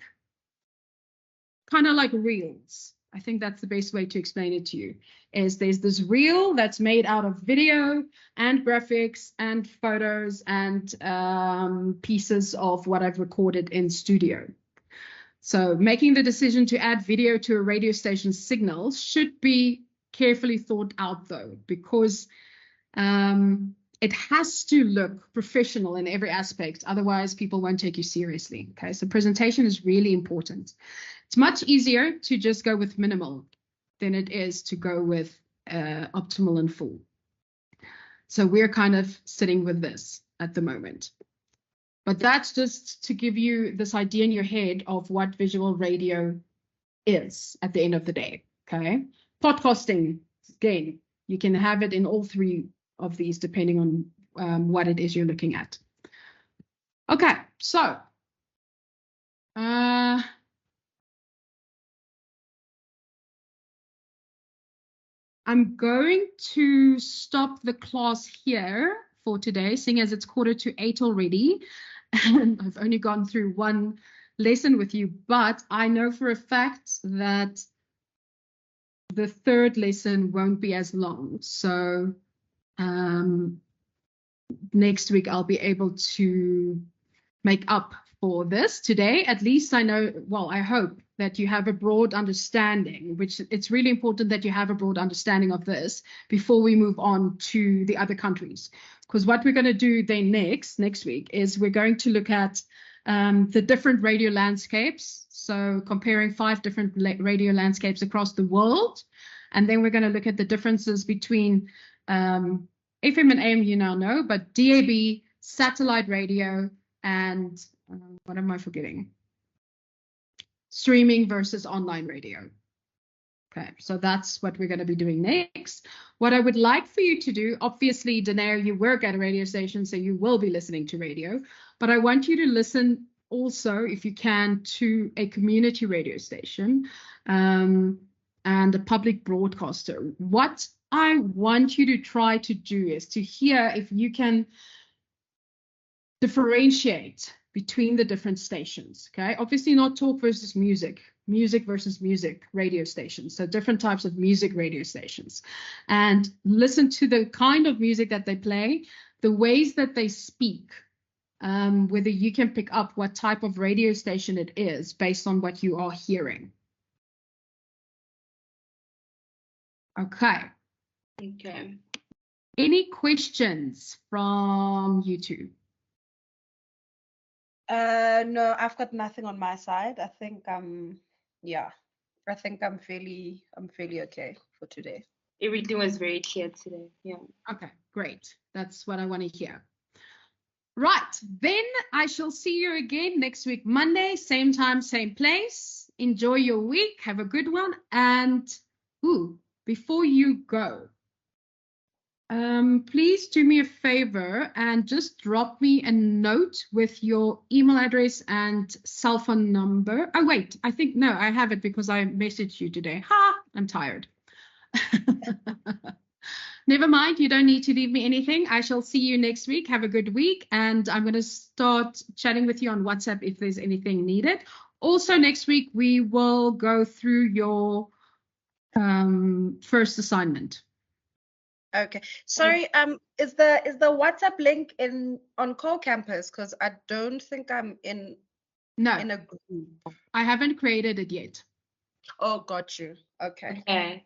of like reels. I think that's the best way to explain it to you, is there's this reel that's made out of video and graphics and photos and pieces of what I've recorded in studio. So making the decision to add video to a radio station's signals should be carefully thought out, though, because it has to look professional in every aspect. Otherwise, people won't take you seriously. Okay, so presentation is really important. It's much easier to just go with minimal than it is to go with optimal and full. So we're kind of sitting with this at the moment. But that's just to give you this idea in your head of what visual radio is at the end of the day, okay? Podcasting, again, you can have it in all three of these depending on what it is you're looking at. Okay, so I'm going to stop the class here for today, seeing as it's 7:45 already, and I've only gone through one lesson with you, but I know for a fact that the third lesson won't be as long. So next week I'll be able to make up for this. Today, at least I know, well, I hope that you have a broad understanding, which it's really important that you have a broad understanding of this before we move on to the other countries. Because what we're going to do then next week is we're going to look at the different radio landscapes. So comparing 5 different radio landscapes across the world. And then we're going to look at the differences between FM and AM, you now know, but DAB, satellite radio, and what am I forgetting? Streaming versus online radio. Okay, so that's what we're going to be doing next. What I would like for you to do, obviously, Danae, you work at a radio station, so you will be listening to radio, but I want you to listen also, if you can, to a community radio station and a public broadcaster. What I want you to try to do is to hear if you can differentiate between the different stations. Okay, obviously not talk versus music versus music radio stations, so different types of music radio stations, and listen to the kind of music that they play, the ways that they speak, whether you can pick up what type of radio station it is based on what you are hearing. Okay. Any questions from you two? No, I've got nothing on my side. I think yeah, I think I'm fairly okay for today. Everything was very clear today. Yeah. Okay, great. That's what I want to hear. Right, then I shall see you again next week, Monday, same time, same place. Enjoy your week. Have a good one. And before you go, please do me a favor and just drop me a note with your email address and cell phone number. Oh, wait, I think, no, I have it because I messaged you today. I'm tired. Never mind, you don't need to leave me anything. I shall see you next week. Have a good week. And I'm going to start chatting with you on WhatsApp if there's anything needed. Also, next week, we will go through your first assignment. Okay. Sorry, is the WhatsApp link on Co-Campus? Because I don't think I'm in a group. I haven't created it yet. Oh, got you. Okay.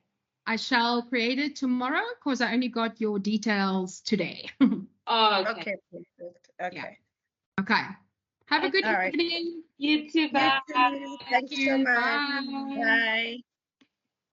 I shall create it tomorrow because I only got your details today. Oh, okay. Perfect. Okay. Yeah. Okay. Have a good evening. You too. Bye. Thank you so much. Bye. Bye.